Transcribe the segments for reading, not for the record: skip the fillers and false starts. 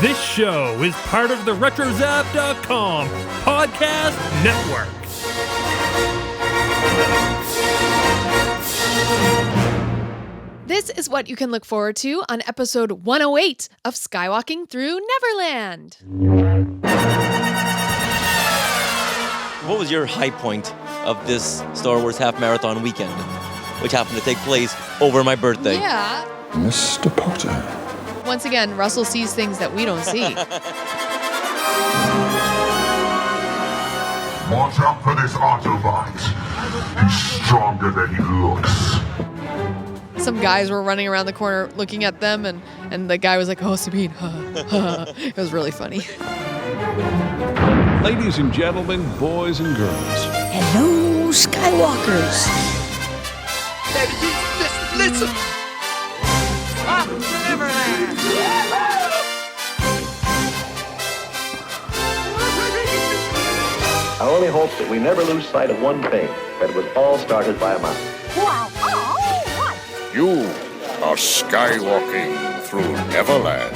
This show is part of the RetroZap.com podcast network. This is what you can look forward to on episode 108 of Skywalking Through Neverland. What was your high point of this Star Wars half marathon weekend, which happened to take place over my birthday? Yeah. Mr. Potter. Once again, Russell sees things that we don't see. Watch out for this Autobot. He's stronger than he looks. Some guys were running around the corner looking at them, and the guy was like, "Oh, Sabine." It was really funny. Ladies and gentlemen, boys and girls. Hello, Skywalkers. Listen. Off to Neverland. I only hope that we never lose sight of one thing, that it was all started by a mouse. Wow. Oh, what? You are skywalking through Neverland.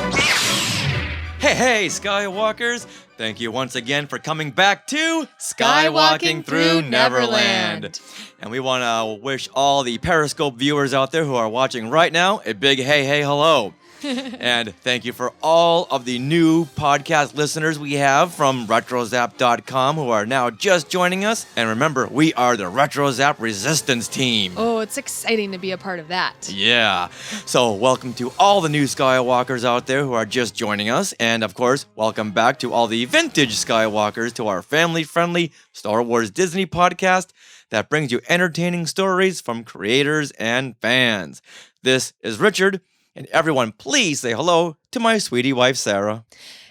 Hey, Skywalkers! Thank you once again for coming back to Skywalking Through Neverland. And we want to wish all the Periscope viewers out there who are watching right now a big hey, hello. And thank you for all of the new podcast listeners we have from RetroZap.com who are now just joining us. And remember, we are the RetroZap Resistance Team. Oh, it's exciting to be a part of that. Yeah. So welcome to all the new Skywalkers out there who are just joining us. And of course, welcome back to all the vintage Skywalkers to our family-friendly Star Wars Disney podcast that brings you entertaining stories from creators and fans. This is Richard. And everyone, please say hello to my sweetie wife, Sarah.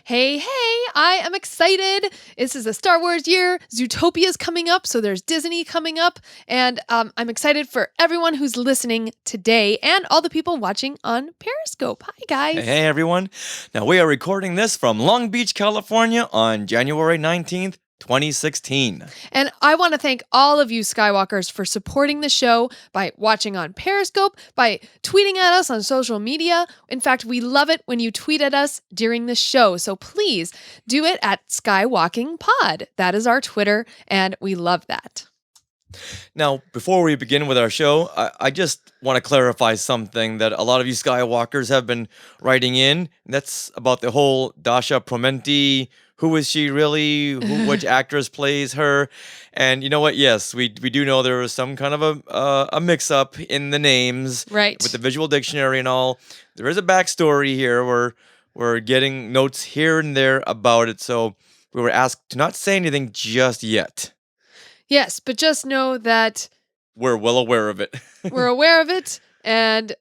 Hey, I am excited. This is a Star Wars year. Zootopia's coming up, so there's Disney coming up. And I'm excited for everyone who's listening today and all the people watching on Periscope. Hi, guys. Hey, everyone. Now, we are recording this from Long Beach, California on January 19th, 2016. And I want to thank all of you Skywalkers for supporting the show by watching on Periscope, by tweeting at us on social media. In fact, we love it when you tweet at us during the show. So please do it at SkywalkingPod. That is our Twitter, and we love that. Now, before we begin with our show, I just want to clarify something that a lot of you Skywalkers have been writing in. And that's about the whole Dasha Promenti. Who is she really? Which actress plays her? And you know what? Yes, we do know there was some kind of a mix-up in the names. Right. With the visual dictionary and all. There is a backstory here where we're getting notes here and there about it. So we were asked to not say anything just yet. Yes, but just know that we're well aware of it. We're aware of it. And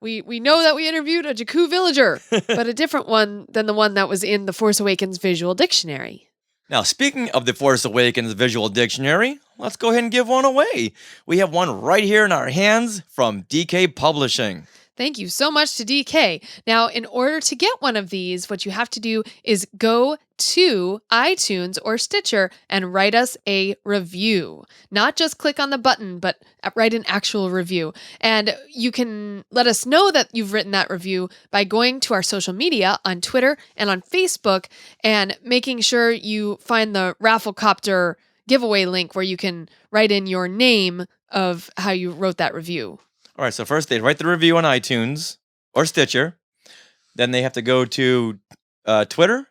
we know that we interviewed a Jakku villager, but a different one than the one that was in the Force Awakens visual dictionary. Now, speaking of the Force Awakens visual dictionary, let's go ahead and give one away. We have one right here in our hands from DK Publishing. Thank you so much to DK. Now, in order to get one of these, what you have to do is go to iTunes or Stitcher and write us a review. Not just click on the button, but write an actual review. And you can let us know that you've written that review by going to our social media on Twitter and on Facebook and making sure you find the Rafflecopter giveaway link where you can write in your name of how you wrote that review. All right, so first they write the review on iTunes or Stitcher. Then they have to go to Twitter.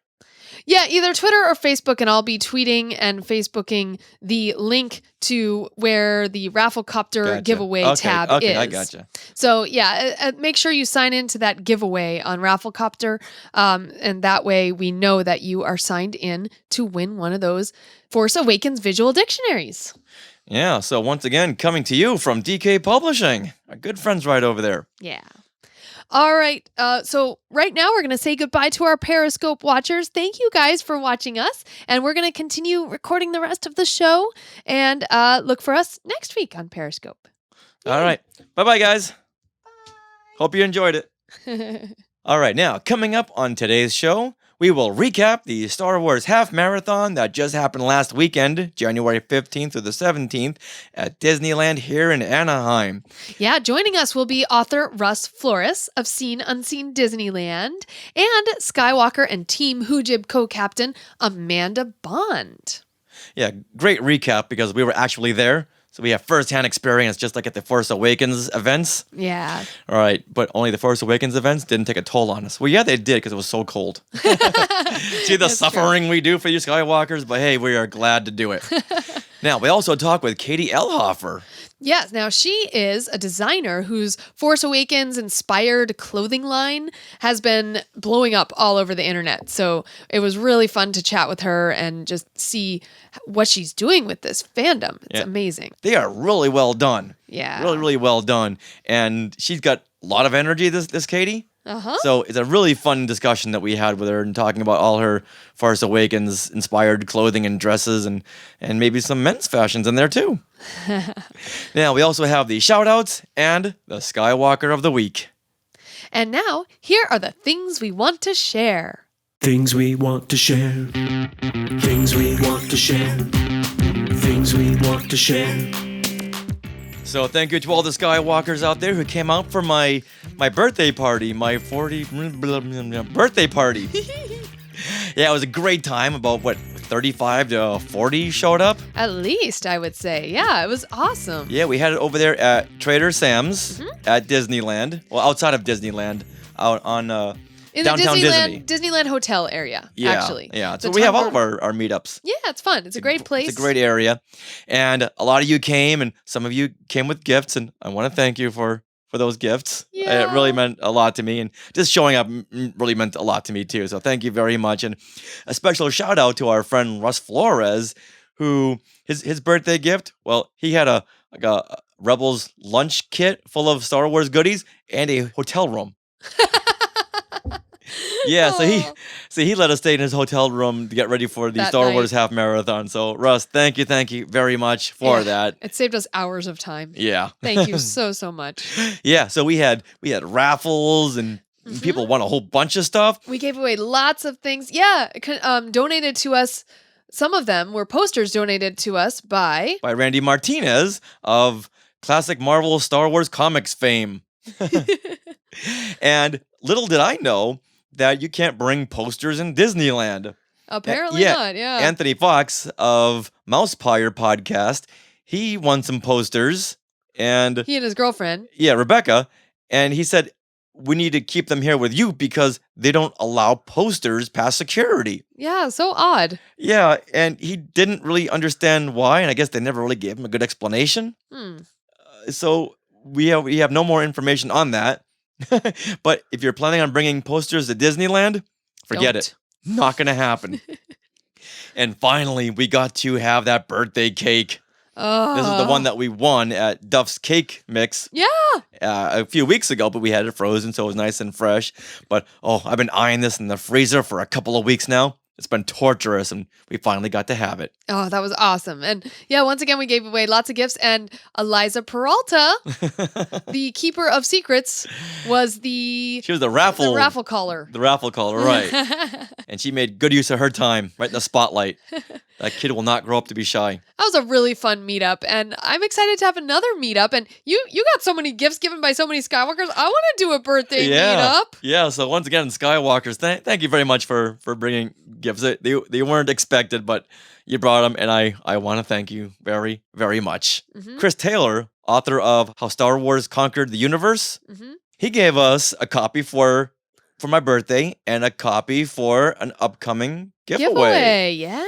Yeah, either Twitter or Facebook, and I'll be tweeting and Facebooking the link to where the Rafflecopter giveaway tab is. Okay, I gotcha. So yeah, make sure you sign into that giveaway on Rafflecopter, and that way we know that you are signed in to win one of those Force Awakens visual dictionaries. Yeah, so once again, coming to you from DK Publishing. Our good friends right over there. Yeah. All right. So right now we're going to say goodbye to our Periscope watchers. Thank you guys for watching us. And we're going to continue recording the rest of the show and look for us next week on Periscope. Yay. All right. Bye-bye, guys. Bye. Hope you enjoyed it. All right. Now, coming up on today's show, we will recap the Star Wars Half Marathon that just happened last weekend, January 15th through the 17th, at Disneyland here in Anaheim. Yeah, joining us will be author Russ Flores of Seen Unseen Disneyland and Skywalker and Team Hoojib co-captain Amanda Bond. Yeah, great recap because we were actually there. So we have first-hand experience, just like at the Force Awakens events. Yeah. All right, but only the Force Awakens events didn't take a toll on us. Well, yeah, they did because it was so cold. See the suffering we do for you Skywalkers? But hey, we are glad to do it. Now, we also talk with Katie Elhoffer. Yes, now she is a designer whose Force Awakens-inspired clothing line has been blowing up all over the internet. So it was really fun to chat with her and just see what she's doing with this fandom. It's amazing. They are really well done. Yeah. Really, really well done. And she's got a lot of energy, this Katie. Uh-huh. So it's a really fun discussion that we had with her and talking about all her Force Awakens-inspired clothing and dresses and maybe some men's fashions in there too. Now, we also have the shout-outs and the Skywalker of the Week. And now, here are the things we want to share. Things we want to share. Things we want to share. Things we want to share. So thank you to all the Skywalkers out there who came out for my birthday party, my 40th birthday party. Yeah, it was a great time. About, 35 to 40 showed up? At least, I would say. Yeah, it was awesome. Yeah, we had it over there at Trader Sam's at Disneyland. Well, outside of Disneyland, out on in downtown the Disneyland Hotel area, actually. Yeah, so we have all of our meetups. Yeah, it's fun. It's a great place. It's a great area. And a lot of you came, and some of you came with gifts, and I want to thank you for those gifts. Yeah. It really meant a lot to me, and just showing up really meant a lot to me, too. So thank you very much. And a special shout out to our friend Russ Flores, who his birthday gift, well, he had a Rebels lunch kit full of Star Wars goodies and a hotel room. Yeah, so he let us stay in his hotel room to get ready for the Star Wars Half Marathon. So Russ, thank you very much for that. It saved us hours of time. Yeah. Thank you so much. Yeah, so we had raffles and people won a whole bunch of stuff. We gave away lots of things. Yeah, donated to us. Some of them were posters donated to us by Randy Martinez of classic Marvel Star Wars comics fame. And little did I know that you can't bring posters in Disneyland. Apparently not, yeah. Anthony Fox of Mousepire podcast, he won some posters. And he and his girlfriend. Yeah, Rebecca. And he said, we need to keep them here with you because they don't allow posters past security. Yeah, so odd. Yeah, and he didn't really understand why, and I guess they never really gave him a good explanation. So we have no more information on that. But if you're planning on bringing posters to Disneyland, forget it. Not going to happen. And finally, we got to have that birthday cake. This is the one that we won at Duff's Cake Mix. Yeah. A few weeks ago, but we had it frozen, so it was nice and fresh. But, I've been eyeing this in the freezer for a couple of weeks now. It's been torturous, and we finally got to have it. Oh, that was awesome. And yeah, once again, we gave away lots of gifts. And Eliza Peralta, the keeper of secrets, she was the raffle caller. The raffle caller, right. And she made good use of her time right in the spotlight. That kid will not grow up to be shy. That was a really fun meetup, and I'm excited to have another meetup. And you got so many gifts given by so many Skywalkers. I want to do a birthday meetup. Yeah, so once again, Skywalkers, thank you very much for bringing gifts. They weren't expected, but you brought them, and I want to thank you very, very much. Chris Taylor, author of How Star Wars Conquered the Universe, he gave us a copy for my birthday and a copy for an upcoming giveaway. Yeah.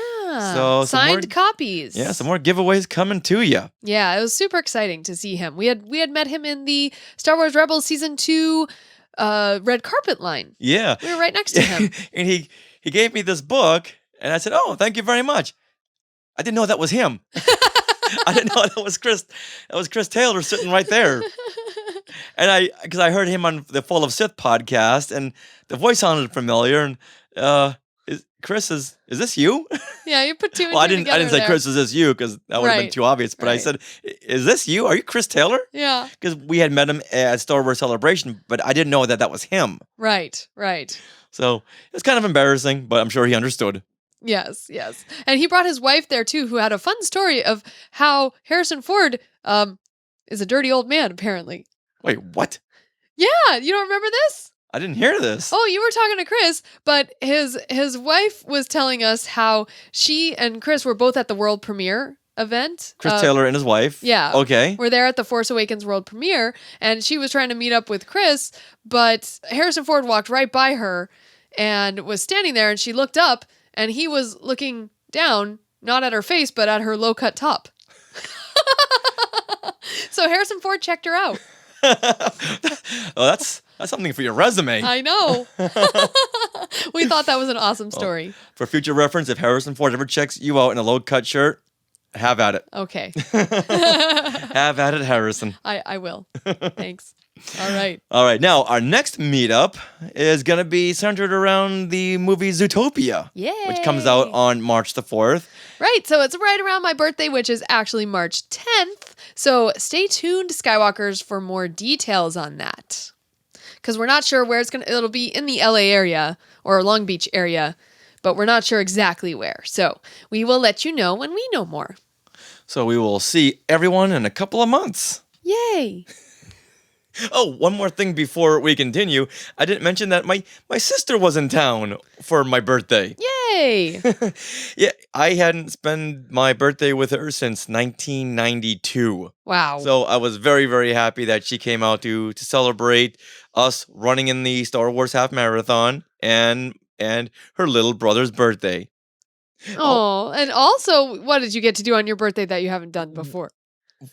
So signed copies. Yeah, some more giveaways coming to you. Yeah, it was super exciting to see him. We had met him in the Star Wars Rebels Season 2 red carpet line. Yeah. We were right next to him. And he gave me this book, and I said, "Oh, thank you very much." I didn't know that was him. I didn't know that was Chris. That was Chris Taylor sitting right there. And because I heard him on the Full of Sith podcast, and the voice sounded familiar, and Chris, is this you? Yeah, you put two and two Well, I together didn't say, there. Chris, is this you? Because that would have been too obvious. But I said, is this you? Are you Chris Taylor? Yeah. Because we had met him at Star Wars Celebration, but I didn't know that was him. Right. So it's kind of embarrassing, but I'm sure he understood. Yes. And he brought his wife there too, who had a fun story of how Harrison Ford is a dirty old man, apparently. Wait, what? Yeah, you don't remember this? I didn't hear this. Oh, you were talking to Chris, but his wife was telling us how she and Chris were both at the world premiere event. Chris Taylor and his wife. Yeah. Okay. We're there at the Force Awakens world premiere, and she was trying to meet up with Chris, but Harrison Ford walked right by her and was standing there, and she looked up, and he was looking down, not at her face, but at her low-cut top. So Harrison Ford checked her out. Oh, that's something for your resume. I know. We thought that was an awesome story. Well, for future reference, if Harrison Ford ever checks you out in a low-cut shirt, have at it. Okay. Have at it, Harrison. I will. Thanks. All right. All right. Now, our next meetup is going to be centered around the movie Zootopia. Yay. Which comes out on March the 4th. Right. So it's right around my birthday, which is actually March 10th. So stay tuned, Skywalkers, for more details on that. Because we're not sure where it'll be in the LA area or Long Beach area, but we're not sure exactly where. So we will let you know when we know more. So we will see everyone in a couple of months. Yay. Oh, one more thing before we continue. I didn't mention that my sister was in town for my birthday. Yay. Yeah, I hadn't spent my birthday with her since 1992. Wow. So I was very, very happy that she came out to celebrate us running in the Star Wars half marathon and her little brother's birthday. Oh, and also, what did you get to do on your birthday that you haven't done before?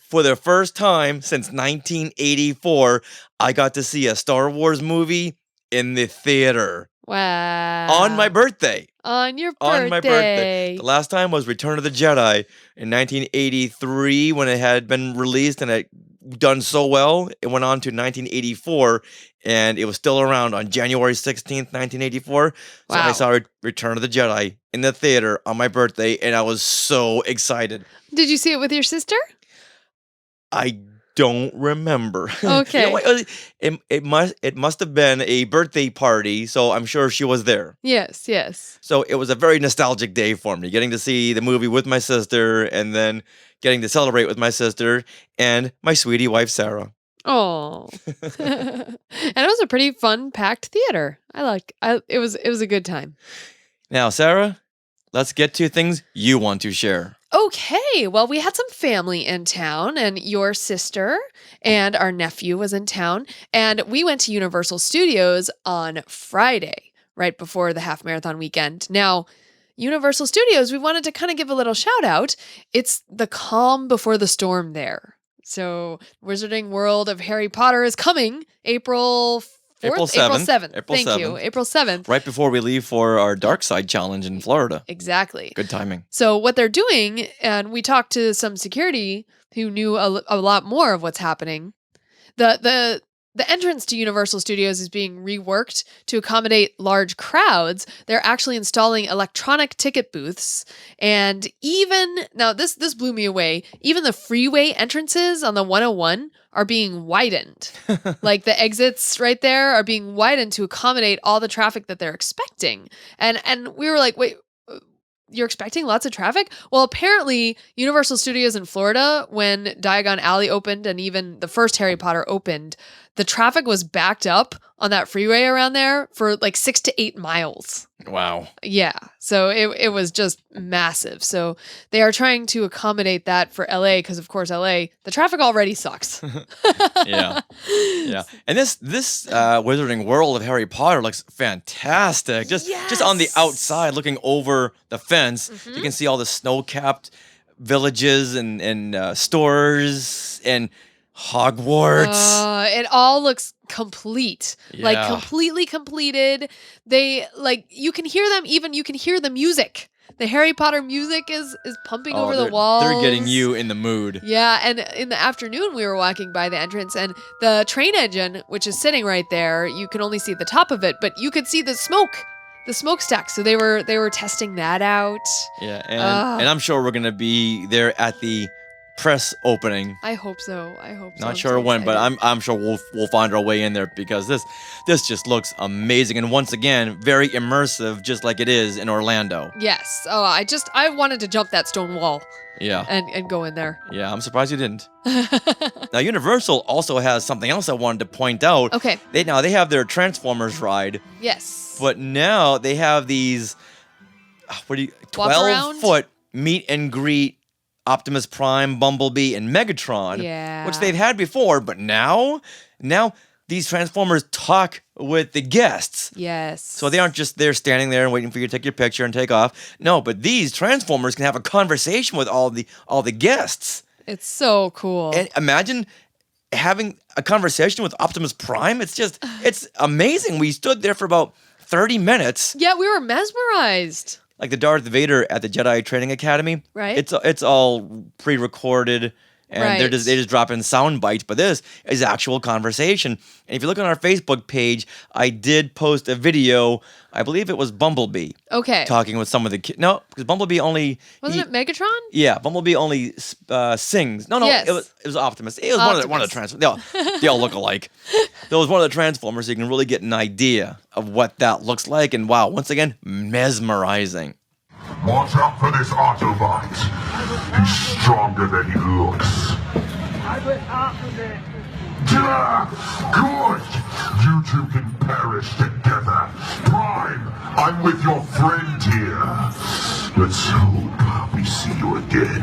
For the first time since 1984, I got to see a Star Wars movie in the theater. Wow. On my birthday. On your birthday. On my birthday. The last time was Return of the Jedi in 1983 when it had been released and it done so well. It went on to 1984 and it was still around on January 16th, 1984. So Wow. I saw Return of the Jedi in the theater on my birthday and I was so excited. Did you see it with your sister? I don't remember. Okay. You know what? It must have been a birthday party, so I'm sure she was there. Yes. So it was a very nostalgic day for me, getting to see the movie with my sister and then getting to celebrate with my sister and my sweetie wife, Sarah. Oh. And it was a pretty fun, packed theater. It was a good time. Now, Sarah, let's get to things you want to share. Okay, well, we had some family in town, and your sister and our nephew was in town, and we went to Universal Studios on Friday, right before the half marathon weekend. Now, Universal Studios, we wanted to kind of give a little shout out. It's the calm before the storm there. So, Wizarding World of Harry Potter is coming April 4th? April 7th. Thank you. April 7th. Right before we leave for our Dark Side Challenge in Florida. Exactly. Good timing. So what they're doing, and we talked to some security who knew a lot more of what's happening. The entrance to Universal Studios is being reworked to accommodate large crowds. They're actually installing electronic ticket booths. And now this blew me away. Even the freeway entrances on the 101 are being widened. Like the exits right there are being widened to accommodate all the traffic that they're expecting. And we were like, wait, you're expecting lots of traffic? Well, apparently Universal Studios in Florida, when Diagon Alley opened and even the first Harry Potter opened, the traffic was backed up on that freeway around there for like 6 to 8 miles. Wow. Yeah. So it was just massive. So they are trying to accommodate that for LA because, of course, LA, the traffic already sucks. Yeah. And this Wizarding World of Harry Potter looks fantastic. Just on the outside, looking over the fence, you can see all the snow-capped villages and stores and Hogwarts. It all looks complete. Yeah. Like completely completed. You can hear them, you can hear the music. The Harry Potter music is pumping over the walls. They're getting you in the mood. Yeah, and in the afternoon we were walking by the entrance and the train engine, which is sitting right there, you can only see the top of it, but you could see the smokestack. So they were testing that out. Yeah, and I'm sure we're gonna be there at the press opening. I hope so. I hope so. Not I'm sure so when, but excited. I'm sure we'll find our way in there because this just looks amazing, and once again very immersive, just like it is in Orlando. Yes. Oh, I wanted to jump that stone wall Yeah. and go in there. Yeah, I'm surprised you didn't. Now, Universal also has something else I wanted to point out. Okay. They have their Transformers ride, Yes. but now they have these, Walk around? 12-foot meet and greet Optimus Prime, Bumblebee, and Megatron, Yeah. which they've had before, but now these Transformers talk with the guests. Yes. So they aren't just there standing there and waiting for you to take your picture and take off. No, but these Transformers can have a conversation with all the guests. It's so cool. And imagine having a conversation with Optimus Prime. It's amazing. We stood there for about 30 minutes. Yeah, we were mesmerized. Like the Darth Vader at the Jedi Training Academy. Right. It's all pre-recorded. And Right. they just drop in sound bites, but this is actual conversation. And if you look on our Facebook page, I did post a video. I believe it was Bumblebee Okay. talking with some of the kids. No, because Bumblebee only Wasn't it Megatron? Yeah, Bumblebee only sings. No, Yes. it was Optimus. It was one of the Transformers. They all look alike. There was one of the Transformers, so you can really get an idea of what that looks like. And wow, once again, mesmerizing. Watch out for this Autobot. He's stronger than he looks. Good! You two can perish together. Prime, I'm with your friend here. Let's hope we see you again.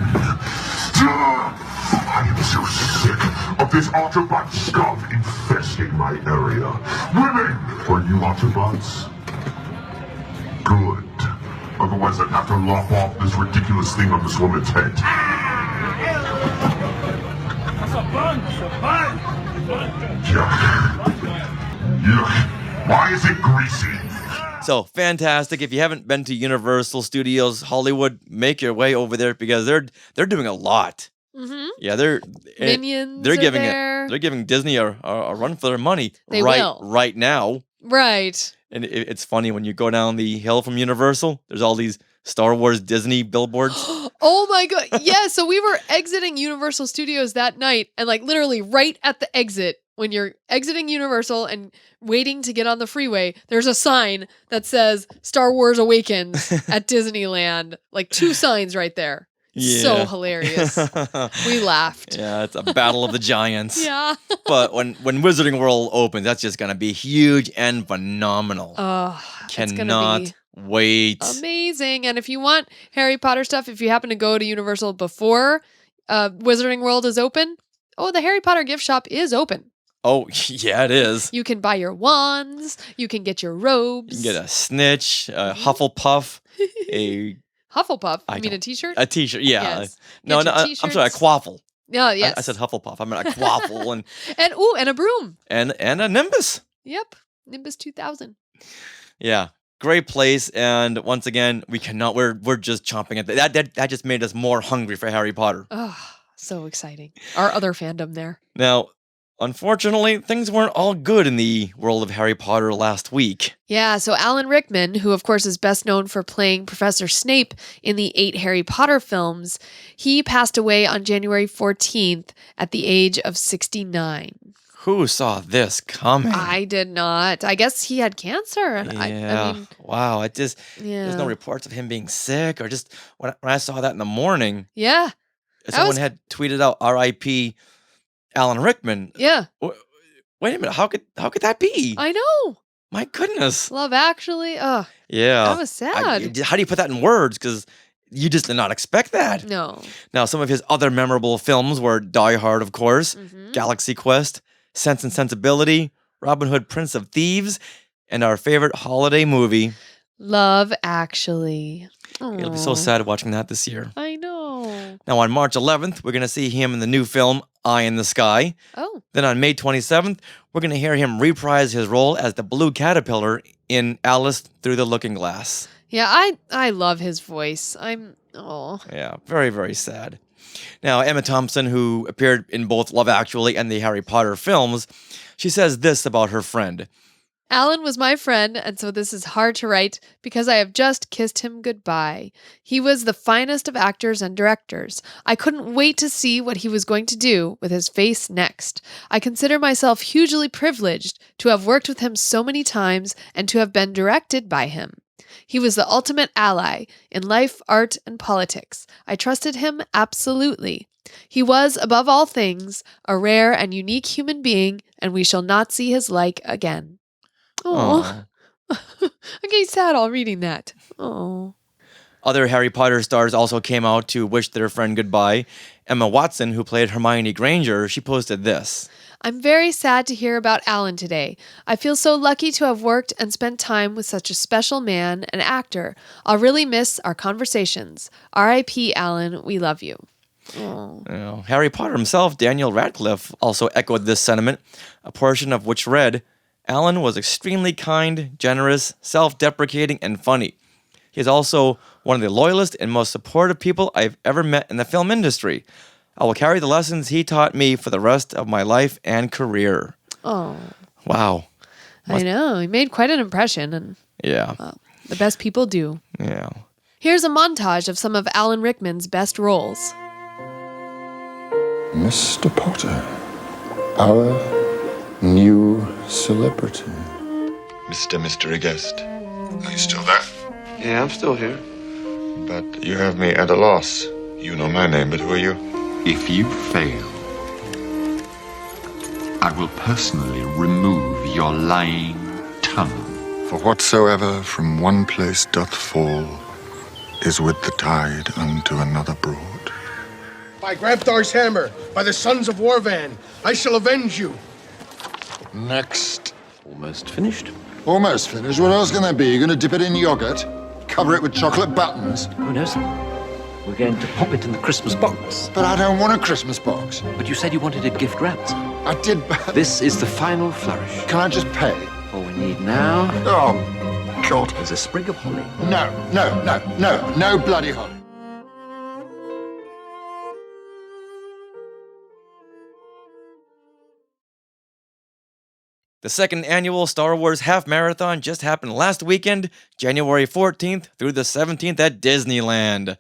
I am so sick of this Autobot scum infesting my area. Women, are you Autobots? Good. Otherwise, I'd have to lop off this ridiculous thing on this woman's head. That's a bunch. Yuck. Yuck. Why is it greasy? So fantastic! If you haven't been to Universal Studios Hollywood, make your way over there because they're doing a lot. Mm-hmm. Yeah, they're Minions They're are giving there. they're giving Disney a run for their money. They will. Right now. Right. And it's funny when you go down the hill from Universal, there's all these Star Wars Disney billboards. Oh my god. Yeah, so we were exiting Universal Studios that night and like literally right at the exit when you're exiting Universal and waiting to get on the freeway, there's a sign that says Star Wars Awakens at Disneyland. Like 2 signs right there. Yeah. So hilarious. We laughed. Yeah, it's a battle of the giants. Yeah. But when Wizarding World opens, that's just going to be huge and phenomenal. Oh, it's gonna Cannot be wait. amazing. And if you want Harry Potter stuff, if you happen to go to Universal before Wizarding World is open, the Harry Potter gift shop is open. Oh, yeah, it is. You can buy your wands. You can get your robes. You can get a snitch, a Hufflepuff, a Hufflepuff. I You mean a don't- t-shirt? a t-shirt. Yeah. Yes. No, Get no, your I'm sorry, a t-shirts. quaffle. Yeah, yes. I said Hufflepuff. I meant a quaffle and a broom. and a Nimbus. Yep. Nimbus 2000. Yeah. Great place, and once again, we cannot. We're just chomping at that just made us more hungry for Harry Potter. Oh, so exciting. Our other fandom there. Now, unfortunately, things weren't all good in the world of Harry Potter last week. Yeah, so Alan Rickman, who of course is best known for playing Professor Snape in the 8 Harry Potter films, he passed away on January 14th at the age of 69. Who saw this coming? I did not. I guess he had cancer. And Yeah. I mean, Wow. There's yeah. no reports of him being sick, or just when I saw that in the morning, Yeah. someone had tweeted out "R.I.P. Alan Rickman." Yeah. Wait a minute. How could that be? I know. My goodness. Love Actually. Oh, Yeah. that was sad. How do you put that in words? Because you just did not expect that. No. Now, some of his other memorable films were Die Hard, of course, Mhm. Galaxy Quest, Sense and Sensibility, Robin Hood, Prince of Thieves, and our favorite holiday movie. Love Actually. It'll be so Aw. sad watching that this year. I know. Now, on March 11th, we're going to see him in the new film, Eye in the Sky. Oh. Then on May 27th, we're going to hear him reprise his role as the Blue Caterpillar in Alice Through the Looking Glass. Yeah, I love his voice. Yeah, very, very sad. Now, Emma Thompson, who appeared in both Love Actually and the Harry Potter films, she says this about her friend. Alan was my friend, and so this is hard to write because I have just kissed him goodbye. He was the finest of actors and directors. I couldn't wait to see what he was going to do with his face next. I consider myself hugely privileged to have worked with him so many times and to have been directed by him. He was the ultimate ally in life, art, and politics. I trusted him absolutely. He was, above all things, a rare and unique human being, and we shall not see his like again. Oh, I'm getting sad all reading that. Oh. Other Harry Potter stars also came out to wish their friend goodbye. Emma Watson, who played Hermione Granger, she posted this. I'm very sad to hear about Alan today. I feel so lucky to have worked and spent time with such a special man and actor. I'll really miss our conversations. R.I.P. Alan, we love you. Oh. Harry Potter himself, Daniel Radcliffe, also echoed this sentiment, a portion of which read, Alan was extremely kind, generous, self-deprecating, and funny. He is also one of the loyalest and most supportive people I've ever met in the film industry. I will carry the lessons he taught me for the rest of my life and career. Oh. Wow. I know. He made quite an impression. And yeah. Well, the best people do. Yeah. Here's a montage of some of Alan Rickman's best roles. Mr. Potter, our new celebrity. Mr. Mystery Guest. Are you still there? Yeah, I'm still here. But you have me at a loss. You know my name, but who are you? If you fail, I will personally remove your lying tongue. For whatsoever from one place doth fall is with the tide unto another broad. By Grabthar's hammer, by the sons of Warvan, I shall avenge you. Next. Almost finished. Almost finished? What else can there be? You're going to dip it in yogurt? Cover it with chocolate buttons? Who knows? We're going to pop it in the Christmas box. But I don't want a Christmas box. But you said you wanted it gift wrapped. I did. This is the final flourish. Can I just pay? All we need now... Oh, God. Is a sprig of holly. No bloody holly. The second annual Star Wars Half Marathon just happened last weekend, January 14th through the 17th at Disneyland.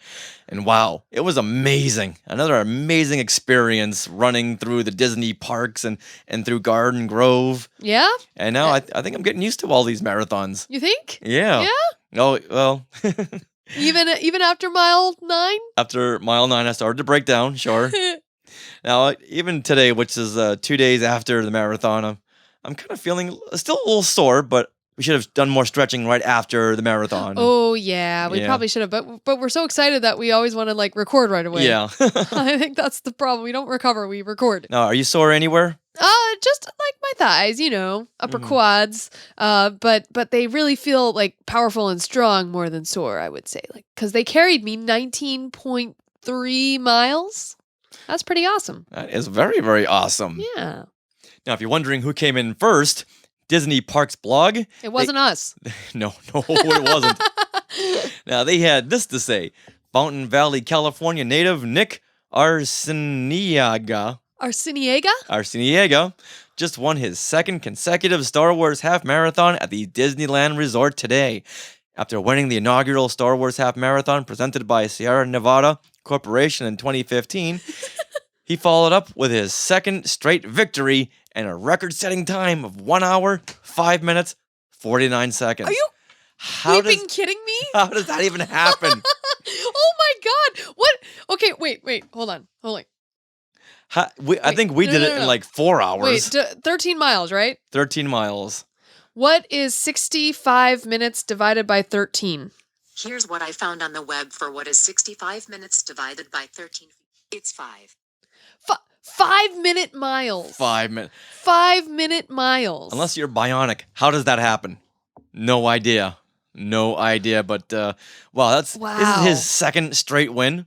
And wow, it was amazing. Another amazing experience running through the Disney parks and through Garden Grove. Yeah? And now I think I'm getting used to all these marathons. You think? Yeah. Yeah? Oh, well. Even after mile 9? After mile 9, I started to break down, sure. Now, even today, which is 2 days after the marathon, I'm kind of feeling still a little sore, but we should have done more stretching right after the marathon. Oh, yeah. We probably should have. But we're so excited that we always want to record right away. Yeah. I think that's the problem. We don't recover. We record. Now, are you sore anywhere? Just like my thighs, upper quads. But they really feel powerful and strong more than sore, I would say. Because they carried me 19.3 miles. That's pretty awesome. That is very, very awesome. Yeah. Now, if you're wondering who came in first, Disney Parks blog. It wasn't us. No, it wasn't. Now, they had this to say. Fountain Valley, California native Nick Arciniega just won his second consecutive Star Wars Half Marathon at the Disneyland Resort today. After winning the inaugural Star Wars Half Marathon presented by Sierra Nevada Corporation in 2015, he followed up with his second straight victory and a record-setting time of 1 hour, 5 minutes, 49 seconds. Are you kidding me? How does that even happen? Oh my God! What? Okay, wait. Hold on. I think we did it in 4 hours. Wait, 13 miles, right? 13 miles. What is 65 minutes divided by 13? Here's what I found on the web for what is 65 minutes divided by 13. It's 5. 5-minute miles. 5 minutes. 5-minute miles. Unless you're bionic. How does that happen? No idea. But, this is his second straight win.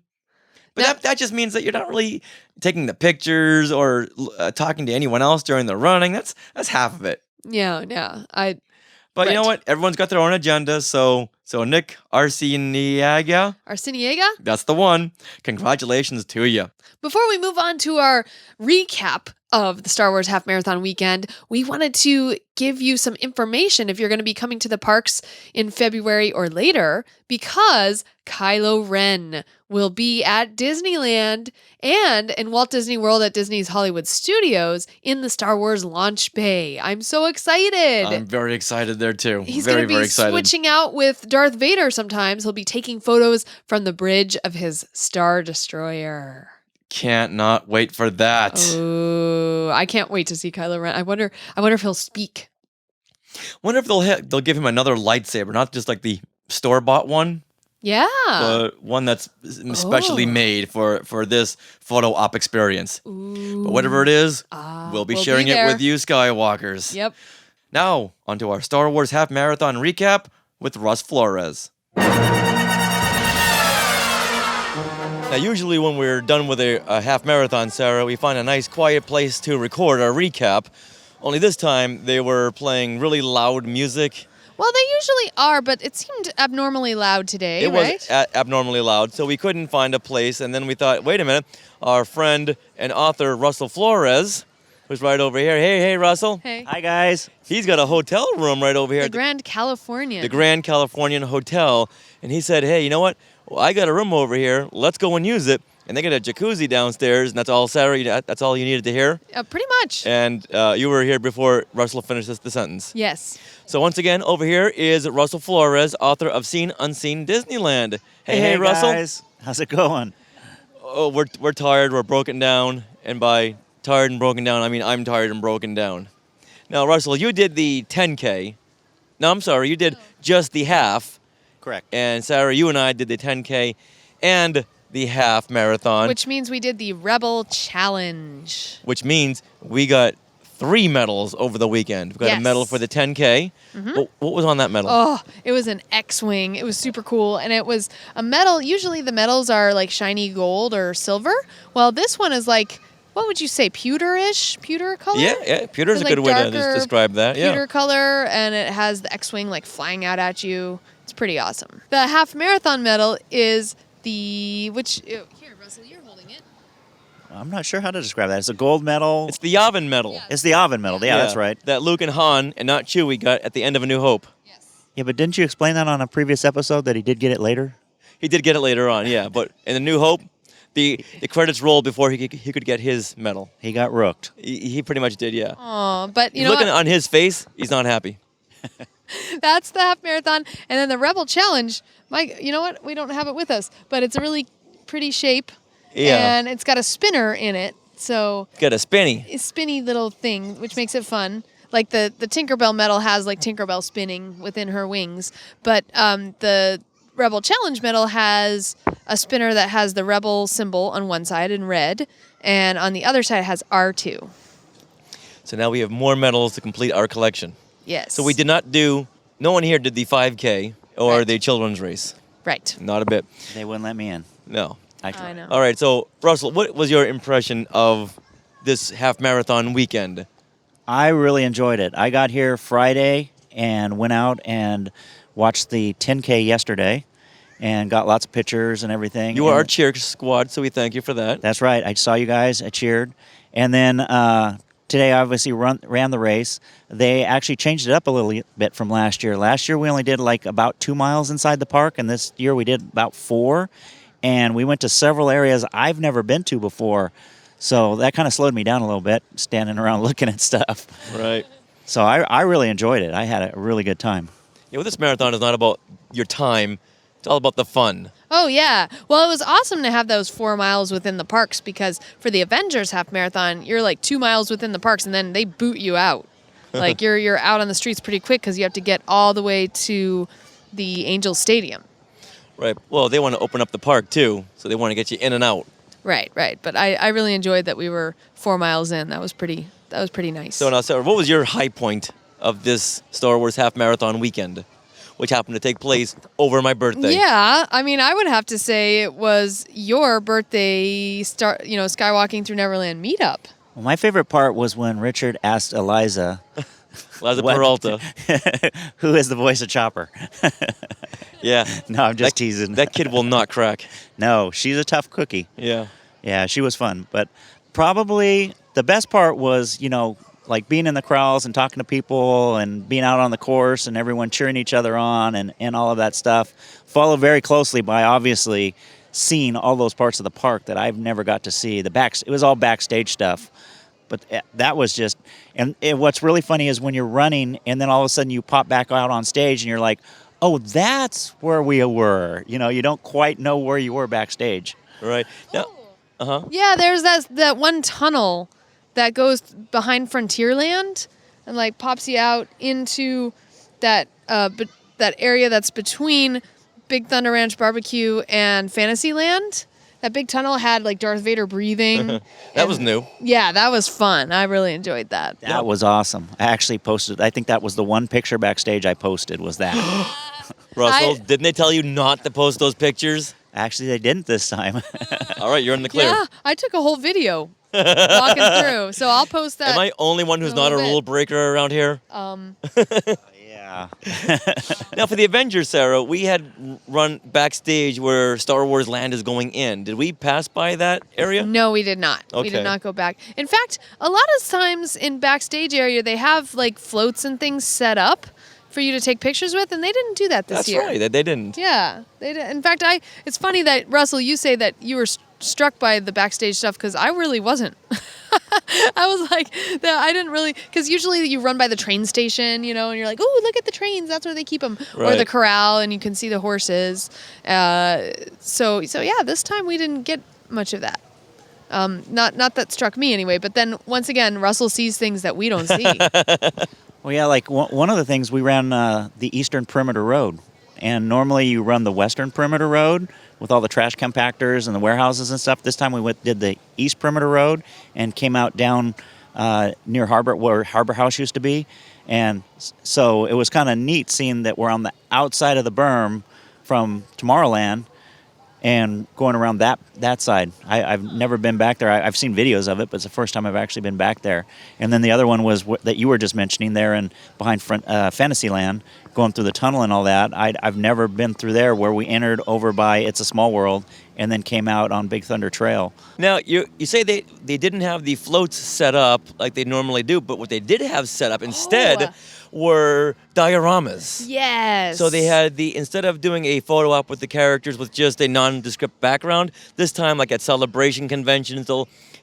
But that just means that you're not really taking the pictures or talking to anyone else during the running. That's half of it. Yeah. But you know what? Everyone's got their own agenda. So Nick Arciniega. Arciniega? That's the one. Congratulations to you. Before we move on to our recap of the Star Wars Half Marathon weekend, we wanted to give you some information if you're going to be coming to the parks in February or later, because Kylo Ren will be at Disneyland and in Walt Disney World at Disney's Hollywood Studios in the Star Wars launch bay. I'm so excited. I'm very excited there too. He's very, going to be very excited. switching out with Darth Vader sometimes. He'll be taking photos from the bridge of his Star Destroyer. Can't not wait for that. Oh, I can't wait to see Kylo Ren. I wonder if he'll speak. Wonder if they'll give him another lightsaber, not just like the store-bought one. Yeah. But one that's specially made for this photo op experience. Ooh. But whatever it is, we'll be sharing it with you, Skywalkers. Yep. Now, onto our Star Wars Half Marathon recap with Russ Flores. Now, usually when we're done with a half marathon, Sarah, we find a nice quiet place to record our recap. Only this time, they were playing really loud music. Well, they usually are, but it seemed abnormally loud today, right? It was abnormally loud, so we couldn't find a place. And then we thought, wait a minute, our friend and author, Russell Flores, who's right over here. Hey, Russell. Hey. Hi, guys. He's got a hotel room right over here. The Grand Californian. The Grand Californian Hotel. And he said, hey, you know what? Well, I got a room over here. Let's go and use it. And they got a jacuzzi downstairs, and that's all, Sarah. That's all you needed to hear? Pretty much. And you were here before Russell finishes the sentence. Yes. So once again, over here is Russell Flores, author of Seen Unseen Disneyland. Hey, Russell. Guys. How's it going? Oh, we're tired. We're broken down. And by tired and broken down, I mean I'm tired and broken down. Now, Russell, you did the 10K. No, I'm sorry. You did just the half. Correct. And Sarah, you and I did the 10K and the half marathon. Which means we did the Rebel Challenge. Which means we got 3 medals over the weekend. We got a medal for the 10K. Mm-hmm. What was on that medal? Oh, it was an X-Wing. It was super cool. And it was a medal. Usually the medals are like shiny gold or silver. Well, this one is like, what would you say, pewter-ish? Pewter color? Yeah, pewter's a good way to describe that. Pewter color, and it has the X-Wing like flying out at you. It's pretty awesome. The half marathon medal is here, Russell, you're holding it. I'm not sure how to describe that. It's a gold medal. It's the Yavin medal. Yeah, it's the Yavin medal. Yeah, that's right. That Luke and Han and not Chewie got at the end of A New Hope. Yes. Yeah, but didn't you explain that on a previous episode that he did get it later? He did get it later on, yeah. But in A New Hope, the credits rolled before he could get his medal. He got rooked. He pretty much did, yeah. Oh, but you know looking what? on his face, he's not happy. That's the half marathon. And then the Rebel Challenge, Mike, you know what? We don't have it with us, but it's a really pretty shape. Yeah. And it's got a spinner in it. So got a spinny. A spinny little thing, which makes it fun. Like the Tinkerbell medal has like Tinkerbell spinning within her wings. But the Rebel Challenge medal has a spinner that has the Rebel symbol on one side in red, and on the other side it has R2. So now we have more medals to complete our collection. Yes. So we did not no one here did the 5K or the children's race. Right. Not a bit. They wouldn't let me in. No. I know. All right, so Russell, what was your impression of this half marathon weekend? I really enjoyed it. I got here Friday and went out and watched the 10K yesterday and got lots of pictures and everything. You were our cheer squad, so we thank you for that. That's right. I saw you guys. I cheered. And then today, I obviously ran the race. They actually changed it up a little bit from last year. Last year, we only did like about 2 miles inside the park, and this year we did about 4. And we went to several areas I've never been to before. So that kind of slowed me down a little bit, standing around looking at stuff. Right. So I really enjoyed it. I had a really good time. Yeah, well, this marathon is not about your time. It's all about the fun. Oh, yeah. Well, it was awesome to have those 4 miles within the parks because for the Avengers half marathon, you're like 2 miles within the parks and then they boot you out. Like you're out on the streets pretty quick because you have to get all the way to the Angels Stadium. Right. Well, they want to open up the park too, so they want to get you in and out. Right. But I really enjoyed that we were 4 miles in. That was pretty nice. So now, Sarah, what was your high point of this Star Wars half marathon weekend, which happened to take place over my birthday? Yeah, I mean, I would have to say it was your birthday Skywalking Through Neverland meetup. Well, my favorite part was when Richard asked Eliza Peralta, who is the voice of Chopper. Yeah. No, I'm just teasing. That kid will not crack. No, she's a tough cookie. Yeah. Yeah, she was fun. But probably the best part was, like being in the crowds and talking to people and being out on the course and everyone cheering each other on and all of that stuff. Followed very closely by obviously seeing all those parts of the park that I've never got to see. It was all backstage stuff. But that was just, and what's really funny is when you're running and then all of a sudden you pop back out on stage and you're like, oh, that's where we were. You don't quite know where you were backstage. Right. Now, Yeah, there's that one tunnel that goes behind Frontierland and like pops you out into that that area that's between Big Thunder Ranch Barbecue and Fantasyland. That big tunnel had like Darth Vader breathing. That was new. Yeah, that was fun. I really enjoyed that. That was awesome. I actually posted, I think that was the one picture backstage I posted was that. Russell, didn't they tell you not to post those pictures? Actually, they didn't this time. All right, you're in the clear. Yeah, I took a whole video walking through, so I'll post that. Am I only one who's not a rule breaker around here? Yeah. Now, for the Avengers, Sarah, we had run backstage where Star Wars Land is going in. Did we pass by that area? No, we did not. Okay. We did not go back. In fact, a lot of times in backstage area, they have like floats and things set up for you to take pictures with, and they didn't do that this year. That's right. They didn't. Yeah, they did. In fact, it's funny that, Russell, you say that you were struck by the backstage stuff because I really wasn't. I was like, I didn't really, because usually you run by the train station, and you're like, oh, look at the trains. That's where they keep them. Right. Or the corral, and you can see the horses. So yeah, this time we didn't get much of that. Not that struck me anyway, but then once again, Russell sees things that we don't see. Well, yeah, like one of the things, we ran the Eastern Perimeter Road. And normally you run the Western Perimeter Road with all the trash compactors and the warehouses and stuff. This time we did the East Perimeter Road and came out down near Harbor, where Harbor House used to be. And so it was kind of neat seeing that we're on the outside of the berm from Tomorrowland and going around that side. I've never been back there. I've seen videos of it, but it's the first time I've actually been back there. And then the other one was that you were just mentioning there and behind Fantasyland, going through the tunnel and all that. I've never been through there, where we entered over by It's a Small World and then came out on Big Thunder Trail. Now, you say they didn't have the floats set up like they normally do, but what they did have set up instead were dioramas. Yes. So they had instead of doing a photo op with the characters with just a nondescript background, this time, like at Celebration conventions,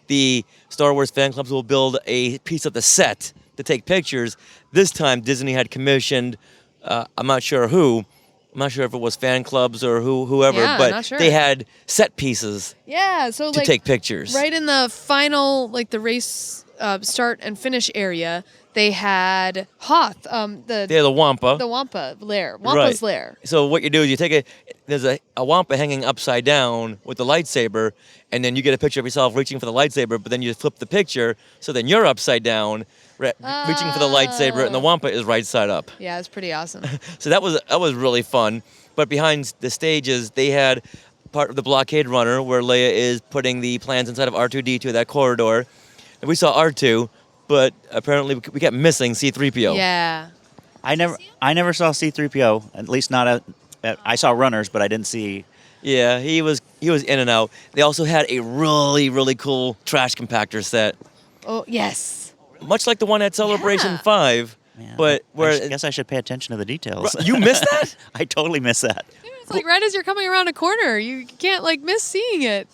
the Star Wars fan clubs will build a piece of the set to take pictures. This time, Disney had commissioned, I'm not sure who, I'm not sure if it was fan clubs or whoever, but not sure. they had set pieces to take pictures. Right in the final, like the race start and finish area, they had Hoth, the Wampa. The Wampa lair. Wampa's lair. So what you do is you take there's a Wampa hanging upside down with the lightsaber, and then you get a picture of yourself reaching for the lightsaber, but then you flip the picture, so then you're upside down, reaching for the lightsaber, and the Wampa is right side up. Yeah, it's pretty awesome. So that was really fun. But behind the stages, they had part of the blockade runner where Leia is putting the plans inside of R2-D2, that corridor. And we saw R2, but apparently we kept missing C-3PO. Yeah. I never saw C-3PO, at least not I saw runners, but I didn't see. Yeah, he was in and out. They also had a really, really cool trash compactor set. Oh, yes. Much like the one at Celebration 5. Yeah. But I guess I should pay attention to the details. You missed that? I totally missed that. It's like right as you're coming around a corner, you can't miss seeing it.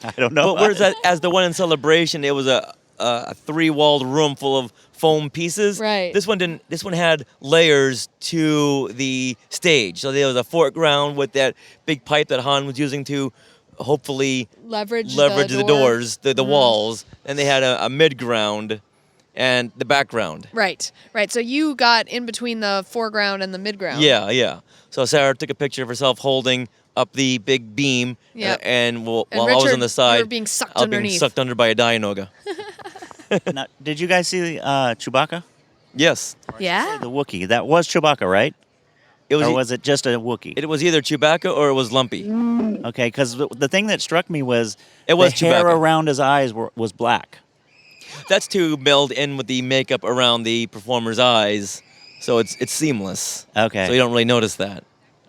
I don't know. But whereas as the one in Celebration, it was a three-walled room full of foam pieces. Right. This one didn't. This one had layers to the stage. So there was a foreground with that big pipe that Han was using to hopefully leverage the doors, the walls. And they had a mid-ground and the background. Right. So you got in between the foreground and the midground. Yeah. So Sarah took a picture of herself holding up the big beam, and while Richard, I was on the side, you were being sucked I was underneath. being sucked under by a Dianoga. Now, did you guys see Chewbacca? Yes. Yeah. The Wookiee. That was Chewbacca, right? Or was it just a Wookiee? It was either Chewbacca or it was Lumpy. Okay, because the thing that struck me was the hair Chewbacca. around his eyes was black. That's to meld in with the makeup around the performer's eyes, so it's seamless. Okay. So you don't really notice that.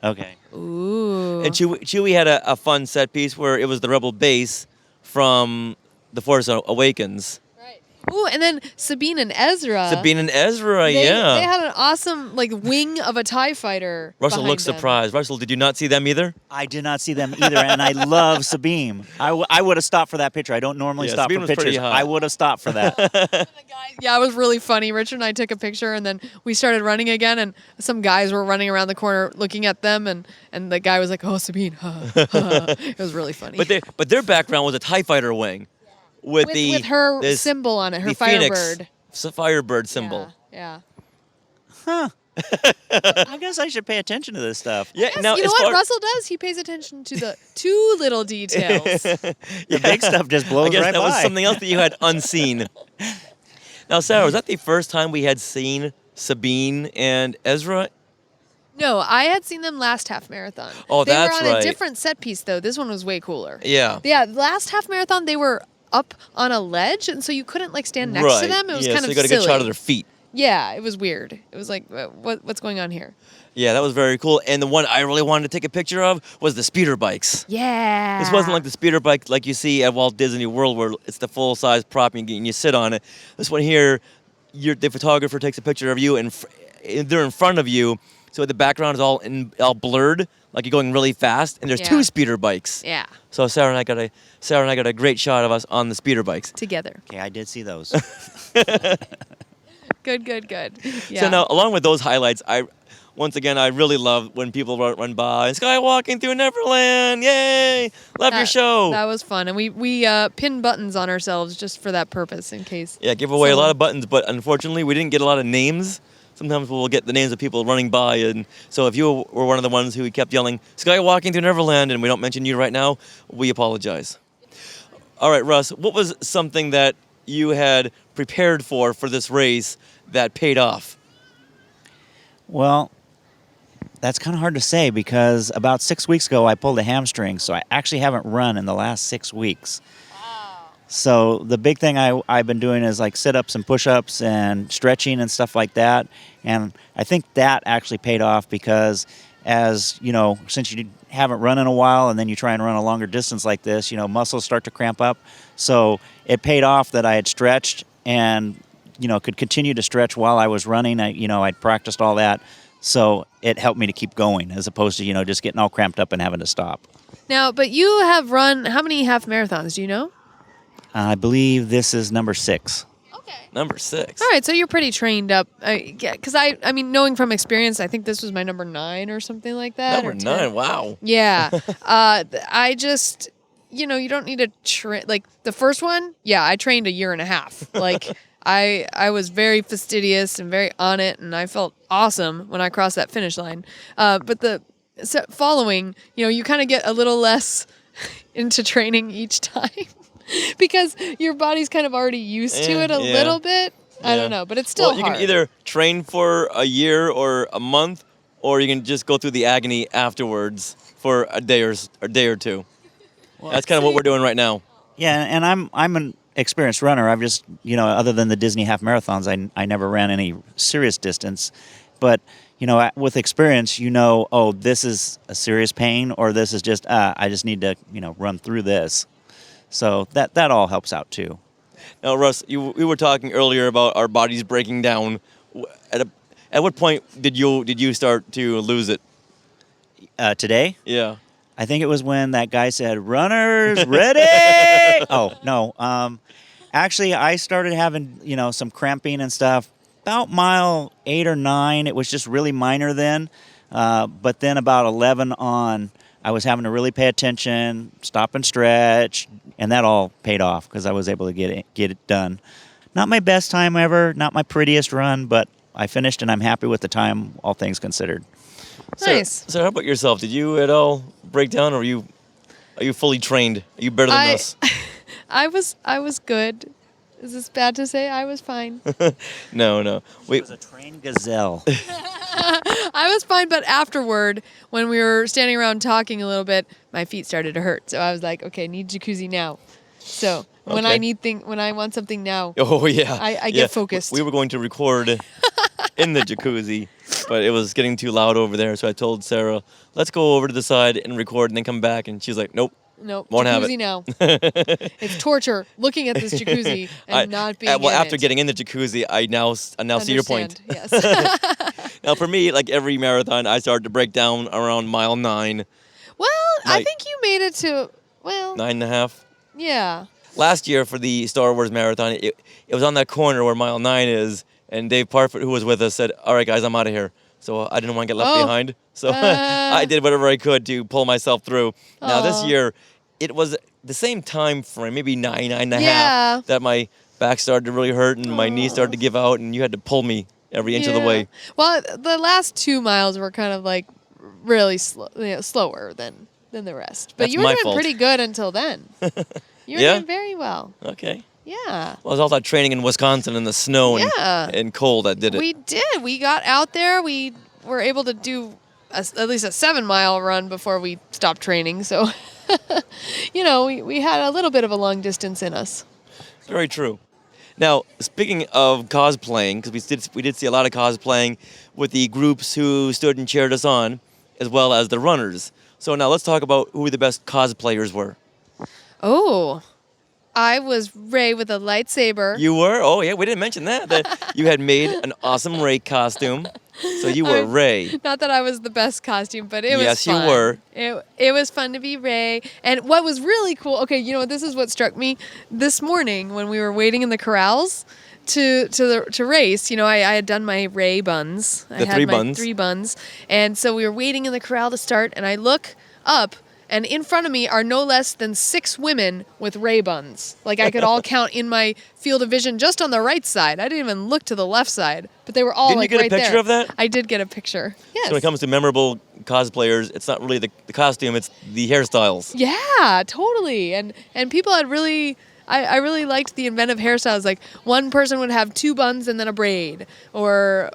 Okay. Ooh. And Chewie had a fun set piece where it was the Rebel base from The Force Awakens. Right. Ooh, and then Sabine and Ezra. Sabine and Ezra, They yeah. had an awesome wing of a TIE fighter. Russell behind looks them. surprised. Russell, did you not see them either? I did not see them either, and I love Sabine. I would have stopped for that picture. I don't normally Yeah, stop Sabine for was pretty pictures. hot. I would have stopped for that. Yeah, it was really funny. Richard and I took a picture, and then we started running again, and some guys were running around the corner looking at them, and the guy was like, "Oh, Sabine." It was really funny. But their background was a TIE fighter wing. With her symbol on it, her the Firebird. Firebird symbol. Yeah. Huh. I guess I should pay attention to this stuff. Yeah. Yes, Now, you know as what far- Russell does? He pays attention to the too little details. The big stuff just blows I guess right that was by. something else that you had unseen. Now, Sarah, was that the first time we had seen Sabine and Ezra? No, I had seen them last half marathon. Oh, they that's were on right. a different set piece though. This one was way cooler. Yeah. Yeah, last half marathon they were up on a ledge, and so you couldn't stand next to them. It was kind so of you got to silly. get a shot of their feet. Yeah, it was weird. It was like, what's going on here? Yeah, that was very cool. And the one I really wanted to take a picture of was the speeder bikes. Yeah. This wasn't like the speeder bike like you see at Walt Disney World where it's the full-size prop and you sit on it. This one here, the photographer takes a picture of you and they're in front of you, so the background is all blurred, like you're going really fast, and there's two speeder bikes. Yeah. So Sarah and I got a great shot of us on the speeder bikes. Together. Okay, I did see those. Good. Yeah. So now, along with those highlights, I really love when people run by. Skywalking through Neverland, yay! Love your show. That was fun, and we pinned buttons on ourselves just for that purpose, in case. Yeah, give away a lot of buttons, but unfortunately, we didn't get a lot of names. Sometimes we'll get the names of people running by, and so if you were one of the ones who kept yelling "Skywalking through Neverland" and we don't mention you right now, we apologize. All right, Russ, what was something that you had prepared for this race that paid off? Well, that's kind of hard to say because about 6 weeks ago I pulled a hamstring, so I actually haven't run in the last 6 weeks. So the big thing I've been doing is like sit-ups and push-ups and stretching and stuff like that. And I think that actually paid off because as, since you haven't run in a while and then you try and run a longer distance like this, muscles start to cramp up. So it paid off that I had stretched and, could continue to stretch while I was running. I'd practiced all that. So it helped me to keep going as opposed to, just getting all cramped up and having to stop. Now, but you have run how many half marathons? Do you know? I believe this is number 6. Number 6. All right, so you're pretty trained up. Because I mean, knowing from experience, I think this was my number 9 or something like that. Number 9, wow. Yeah. I just, you don't need to train. Like, the first one, yeah, I trained a year and a half. Like, I was very fastidious and very on it, and I felt awesome when I crossed that finish line. But the following, you kind of get a little less into training each time. Because your body's kind of already used to it a little bit. I don't know, but it's still hard. You can either train for a year or a month, or you can just go through the agony afterwards for a day or two. Well, that's kind of what we're doing right now. Yeah, and I'm an experienced runner. I've just, other than the Disney half marathons, I never ran any serious distance. But, with experience, oh, this is a serious pain, or this is just, I just need to, run through this. So that all helps out too. Now, Russ, we were talking earlier about our bodies breaking down. At what point did you start to lose it? Today? Yeah. I think it was when that guy said, "Runners, ready!" Oh, no. Actually, I started having, some cramping and stuff. About mile 8 or 9, it was just really minor then. But then about 11 on, I was having to really pay attention, stop and stretch, and that all paid off because I was able to get it done. Not my best time ever, not my prettiest run, but I finished and I'm happy with the time, all things considered. Nice. So how about yourself? Did you at all break down, or are you fully trained? Are you better than us? I was good. Is this bad to say? I was fine. No. It was a trained gazelle. I was fine, but afterward, when we were standing around talking a little bit, my feet started to hurt. So I was like, okay, need jacuzzi now. So when I want something now, oh yeah, I get focused. We were going to record in the jacuzzi, but it was getting too loud over there. So I told Sarah, let's go over to the side and record, and then come back. And she's like, nope, Nope. Won't have Jacuzzi it. now. It's torture looking at this jacuzzi and not being well, in after it. getting in the jacuzzi, I now see your point. Understand, Yes. Now, for me, like every marathon, I started to break down around mile 9. Well, I think you made it to 9.5. Yeah. Last year for the Star Wars marathon, it was on that corner where mile 9 is, and Dave Parfit, who was with us, said, "All right, guys, I'm out of here." So I didn't want to get left behind. So I did whatever I could to pull myself through. Now this year, it was the same time frame, maybe 9.5, that my back started to really hurt and my knees started to give out, and you had to pull me every inch of the way. Well, the last 2 miles were kind of like really slower than the rest. But That's you were my doing fault. pretty good until then. You were doing very well. Okay. Yeah. Well, it was all that training in Wisconsin in the snow and cold that did it. We did. We got out there. We were able to do at least a 7-mile run before we stopped training. So, we had a little bit of a long distance in us. Very true. Now, speaking of cosplaying, because we did see a lot of cosplaying with the groups who stood and cheered us on, as well as the runners. So now let's talk about who the best cosplayers were. Oh, I was Rey with a lightsaber. You were? Oh, yeah, we didn't mention that you had made an awesome Rey costume. So you were Rey. Not that I was the best costume, but it was Yes, fun. you were. It was fun to be Rey. And what was really cool, okay, this is what struck me this morning when we were waiting in the corrals to race. I had done my Rey buns. I had my 3 buns. And so we were waiting in the corral to start, and I look up, and in front of me are no less than 6 women with Rey buns. Like I could all count in my field of vision just on the right side. I didn't even look to the left side, but they were all Didn't like you get right a picture there. of that? I did get a picture. Yes. So when it comes to memorable cosplayers, it's not really the costume, it's the hairstyles. Yeah, totally. And people had really... I really liked the inventive hairstyles. Like one person would have 2 buns and then a braid. Or,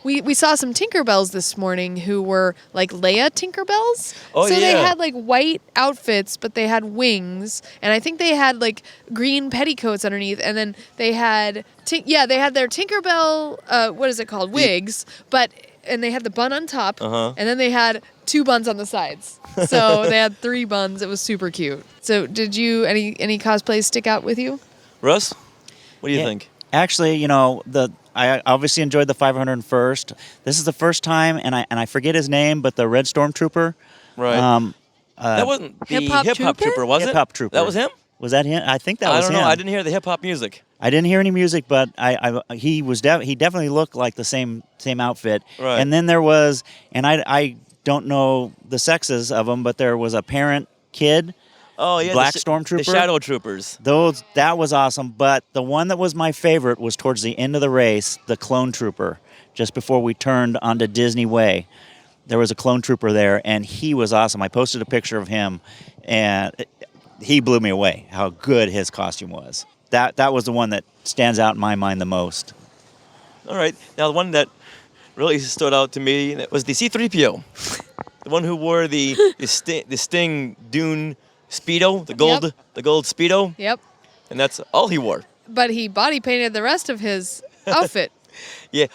we saw some Tinkerbells this morning who were like Leia Tinkerbells. Oh, so yeah. they had like white outfits, but they had wings. And I think they had like green petticoats underneath. And then they had, they had their Tinkerbell, what is it called? Wigs. And they had the bun on top. And then they had 2 buns on the sides. So they had 3 buns. It was super cute. So did you, any cosplays stick out with you? Russ, what do you think? Actually, I obviously enjoyed the 501st. This is the first time, and I forget his name, but the Red Stormtrooper. Right. That wasn't the hip-hop trooper, was it? Hip-hop trooper. That was him? Was that him? I think that was him. I don't know. I didn't hear the hip-hop music. I didn't hear any music, but he definitely looked like the same outfit. Right. And then there was, and I don't know the sexes of them, but there was a parent kid. Oh yeah, Black Stormtrooper. The Shadow Troopers. That was awesome. But the one that was my favorite was towards the end of the race, the Clone Trooper, just before we turned onto Disney Way. There was a Clone Trooper there, and he was awesome. I posted a picture of him, and he blew me away. How good his costume was. That was the one that stands out in my mind the most. All right. Now the one that really stood out to me was the C-3PO, the one who wore the Sting Dune Speedo, the gold Speedo. Yep. And that's all he wore. But he body painted the rest of his outfit. Yeah,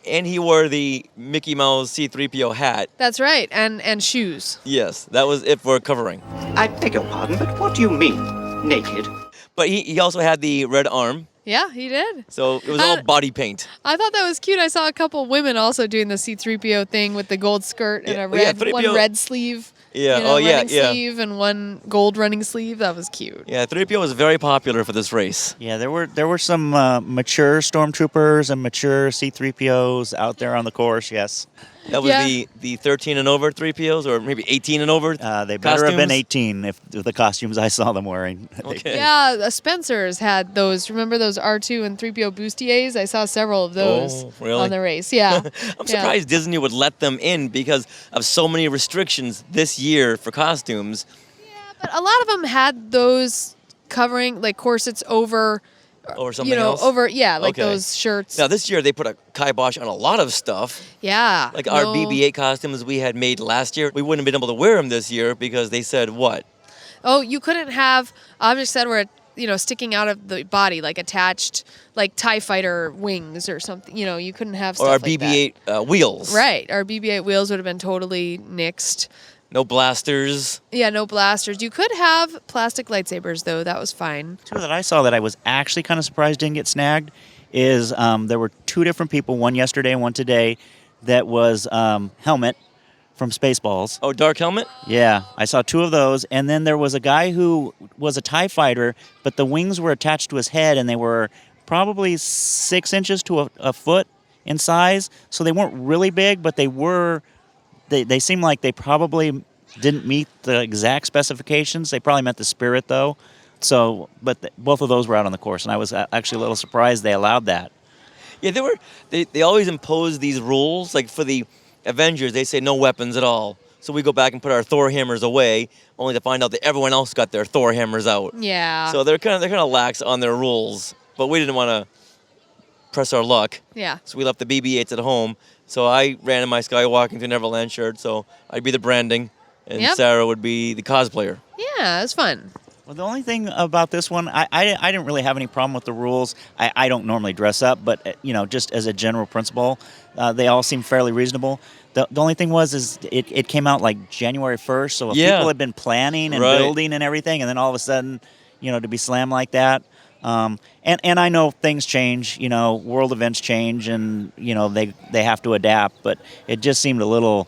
and he wore the Mickey Mouse C-3PO hat. That's right, and shoes. Yes, that was it for covering. I beg your pardon, but what do you mean, naked? But he also had the red arm. Yeah, he did. So it was all body paint. I thought that was cute. I saw a couple women also doing the C-3PO thing with the gold skirt and one red sleeve. Yeah, running sleeve and one gold running sleeve. That was cute. Yeah, 3PO was very popular for this race. Yeah, there were some mature Stormtroopers and mature C-3POs out there on the course, yes. That was the 13 and over 3POs, or maybe 18 and over They better have been 18 if the costumes I saw them wearing. Okay. Yeah, Spencer's had those. Remember those R2 and 3PO bustiers? I saw several of those on the race. Yeah. I'm surprised Disney would let them in because of so many restrictions this year for costumes. Yeah, but a lot of them had those covering, like corsets over... Or something else? Those shirts. Now, this year, they put a kibosh on a lot of stuff. Yeah. Like our BB-8 costumes we had made last year, we wouldn't have been able to wear them this year because they said what? Oh, you couldn't have objects that were, sticking out of the body, like attached, like TIE fighter wings or something. You couldn't have stuff or our like BB-8 wheels. Right. Our BB-8 wheels would have been totally nixed. No blasters. Yeah, no blasters. You could have plastic lightsabers, though. That was fine. Two that I saw that I was actually kind of surprised didn't get snagged is there were two different people, one yesterday and one today, that was Helmet from Spaceballs. Oh, Dark Helmet? Yeah, I saw two of those. And then there was a guy who was a TIE fighter, but the wings were attached to his head, and they were probably 6 inches to a foot in size. So they weren't really big, but they were... They seem like they probably didn't meet the exact specifications. They probably met the spirit, though. So, but both of those were out on the course, and I was actually a little surprised they allowed that. Yeah, they always impose these rules. Like for the Avengers, they say no weapons at all. So we go back and put our Thor hammers away, only to find out that everyone else got their Thor hammers out. Yeah. So they're kind of lax on their rules, but we didn't want to press our luck. Yeah. So we left the BB-8s at home. So I ran in my Skywalking Through Neverland shirt, so I'd be the branding, and Sarah would be the cosplayer. Yeah, it was fun. Well, the only thing about this one, I didn't really have any problem with the rules. I don't normally dress up, but, just as a general principle, they all seem fairly reasonable. The only thing is it came out like January 1st, so if people had been planning and building and everything, and then all of a sudden, to be slammed like that. And I know things change, world events change, and, they have to adapt, but it just seemed a little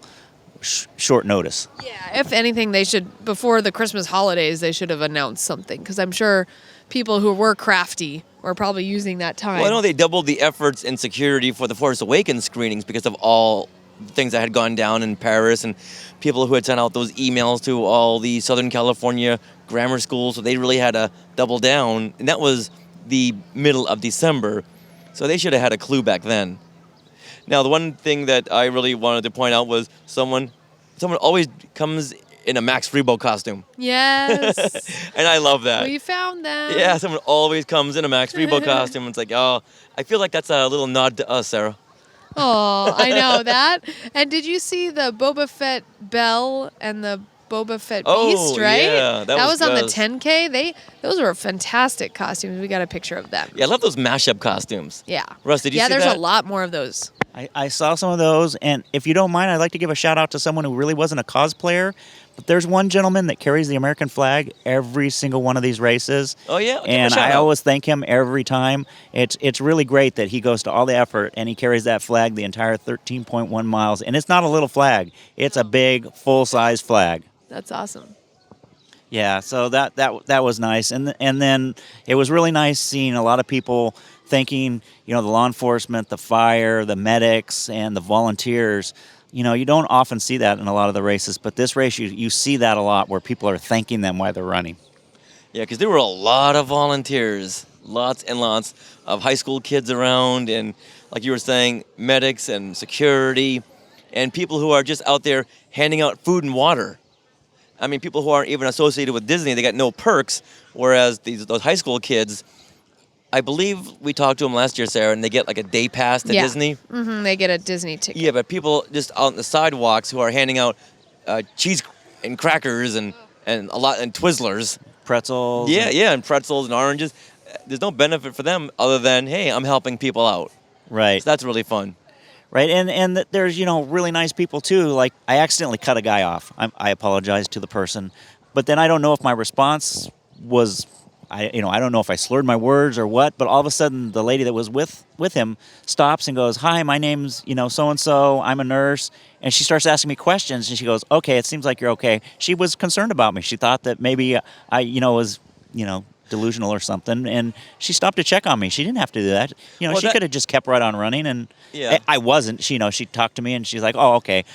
short notice. Yeah, if anything, they should, before the Christmas holidays, they should have announced something, because I'm sure people who were crafty were probably using that time. Well, I know they doubled the efforts in security for the Force Awakens screenings because of all the things that had gone down in Paris, and people who had sent out those emails to all the Southern California grammar schools, so they really had to double down, and that was the middle of December, so they should have had a clue back then. Now, the one thing that I really wanted to point out was someone always comes in a Max Rebo costume. Yes. And I love that. We found them. Yeah, someone always comes in a Max Rebo costume. It's like, oh, I feel like that's a little nod to us, Sarah. Oh, I know that. And did you see the Boba Fett Belle and the Boba Fett Beast, right? Yeah, that was on the 10K. Those were fantastic costumes. We got a picture of them. Yeah, I love those mashup costumes. Yeah. Russ, did you see that? Yeah, there's a lot more of those. I saw some of those, and if you don't mind, I'd like to give a shout out to someone who really wasn't a cosplayer, but there's one gentleman that carries the American flag every single one of these races. Oh, yeah? And I always thank him every time. It's really great that he goes to all the effort, and he carries that flag the entire 13.1 miles, and it's not a little flag. It's a big, full-size flag. That's awesome. Yeah, so that was nice, and then it was really nice seeing a lot of people thanking, the law enforcement, the fire, the medics, and the volunteers. You don't often see that in a lot of the races, but this race you see that a lot where people are thanking them while they're running. Yeah, because there were a lot of volunteers, lots and lots of high school kids around, and like you were saying, medics and security, and people who are just out there handing out food and water. I mean, people who aren't even associated with Disney, they got no perks, whereas those high school kids, I believe we talked to them last year, Sarah, and they get like a day pass to Disney. Mm-hmm, they get a Disney ticket. Yeah, but people just out on the sidewalks who are handing out cheese and crackers and Twizzlers. Pretzels. Yeah, and pretzels and oranges. There's no benefit for them other than, hey, I'm helping people out. Right. So that's really fun. Right, and there's, really nice people, too. Like, I accidentally cut a guy off. I apologize to the person. But then I don't know if my response was, I don't know if I slurred my words or what, but all of a sudden the lady that was with him stops and goes, "Hi, my name's, so-and-so. I'm a nurse." And she starts asking me questions, and she goes, "Okay, it seems like you're okay." She was concerned about me. She thought that maybe I, was, delusional or something, and she stopped to check on me. She didn't have to do that. She could have just kept right on running, and I wasn't. She talked to me, and she's like, "Oh, okay,"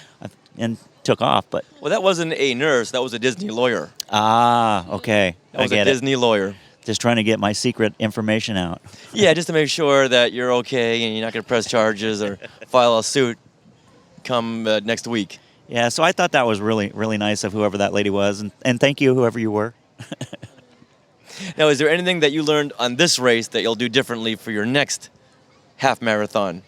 and took off. But that wasn't a nurse. That was a Disney lawyer. Ah, okay. That was a Disney lawyer. Just trying to get my secret information out. Yeah, just to make sure that you're okay and you're not going to press charges or file a suit come next week. Yeah, so I thought that was really, really nice of whoever that lady was, and thank you, whoever you were. Now, is there anything that you learned on this race that you'll do differently for your next half marathon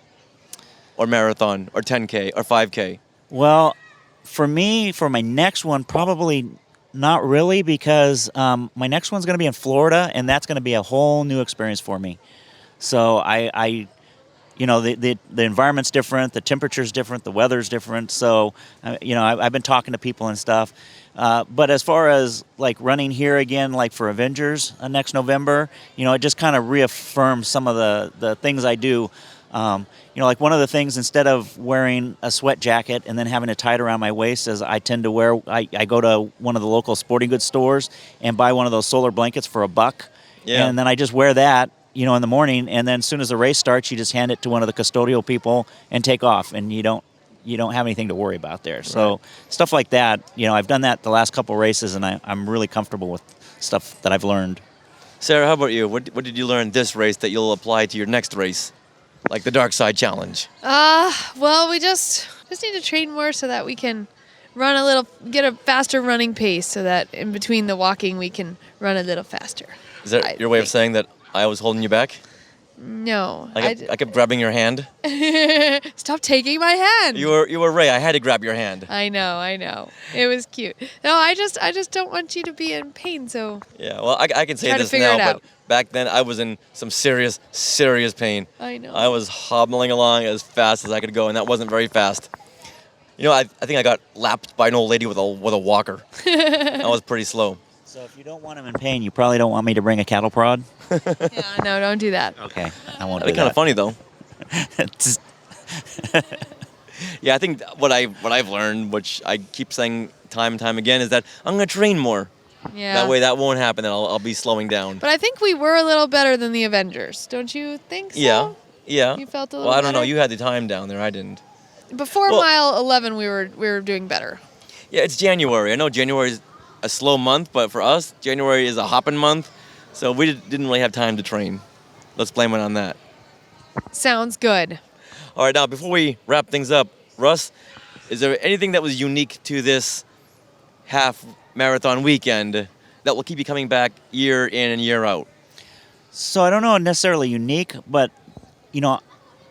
or 10K or 5K? Well, for me, for my next one, probably not really, because my next one's going to be in Florida, and that's going to be a whole new experience for me. So I the environment's different, the temperature's different, the weather's different. So, I've been talking to people and stuff. But as far as like running here again, like for Avengers next November, it just kind of reaffirms some of the things I do. Like one of the things, instead of wearing a sweat jacket and then having it tied around my waist, is I tend to wear, I go to one of the local sporting goods stores and buy one of those solar blankets for $1. Yeah. And then I just wear that, in the morning. And then as soon as the race starts, you just hand it to one of the custodial people and take off. And you don't have anything to worry about there. So stuff like that, I've done that the last couple races, and I'm really comfortable with stuff that I've learned. Sarah, how about you? What did you learn this race that you'll apply to your next race? Like the Dark Side Challenge? Well, we just need to train more so that we can get a faster running pace, so that in between the walking we can run a little faster. Is that your way of saying that I was holding you back? No. I kept grabbing your hand. Stop taking my hand. You were Ray. I had to grab your hand. I know. It was cute. No, I just don't want you to be in pain, so. Yeah, well, I can say this now, but back then I was in some serious pain. I know. I was hobbling along as fast as I could go, and that wasn't very fast. I think I got lapped by an old lady with a walker. That was pretty slow. So if you don't want him in pain, you probably don't want me to bring a cattle prod? Yeah, no, don't do that. Okay, I won't do that. That'd be kind of funny, though. Yeah, I think what I've learned, which I keep saying time and time again, is that I'm going to train more. Yeah. That way that won't happen, and I'll be slowing down. But I think we were a little better than the Avengers. Don't you think so? Yeah. You felt a little Well, I don't know. better? You had the time down there. I didn't. Before mile 11, we were doing better. Yeah, it's January. I know January is a slow month, but for us, January is a hopping month, so we didn't really have time to train. Let's blame it on that. Sounds good. All right, now before we wrap things up, Russ, is there anything that was unique to this half marathon weekend that will keep you coming back year in and year out? So I don't know necessarily unique, but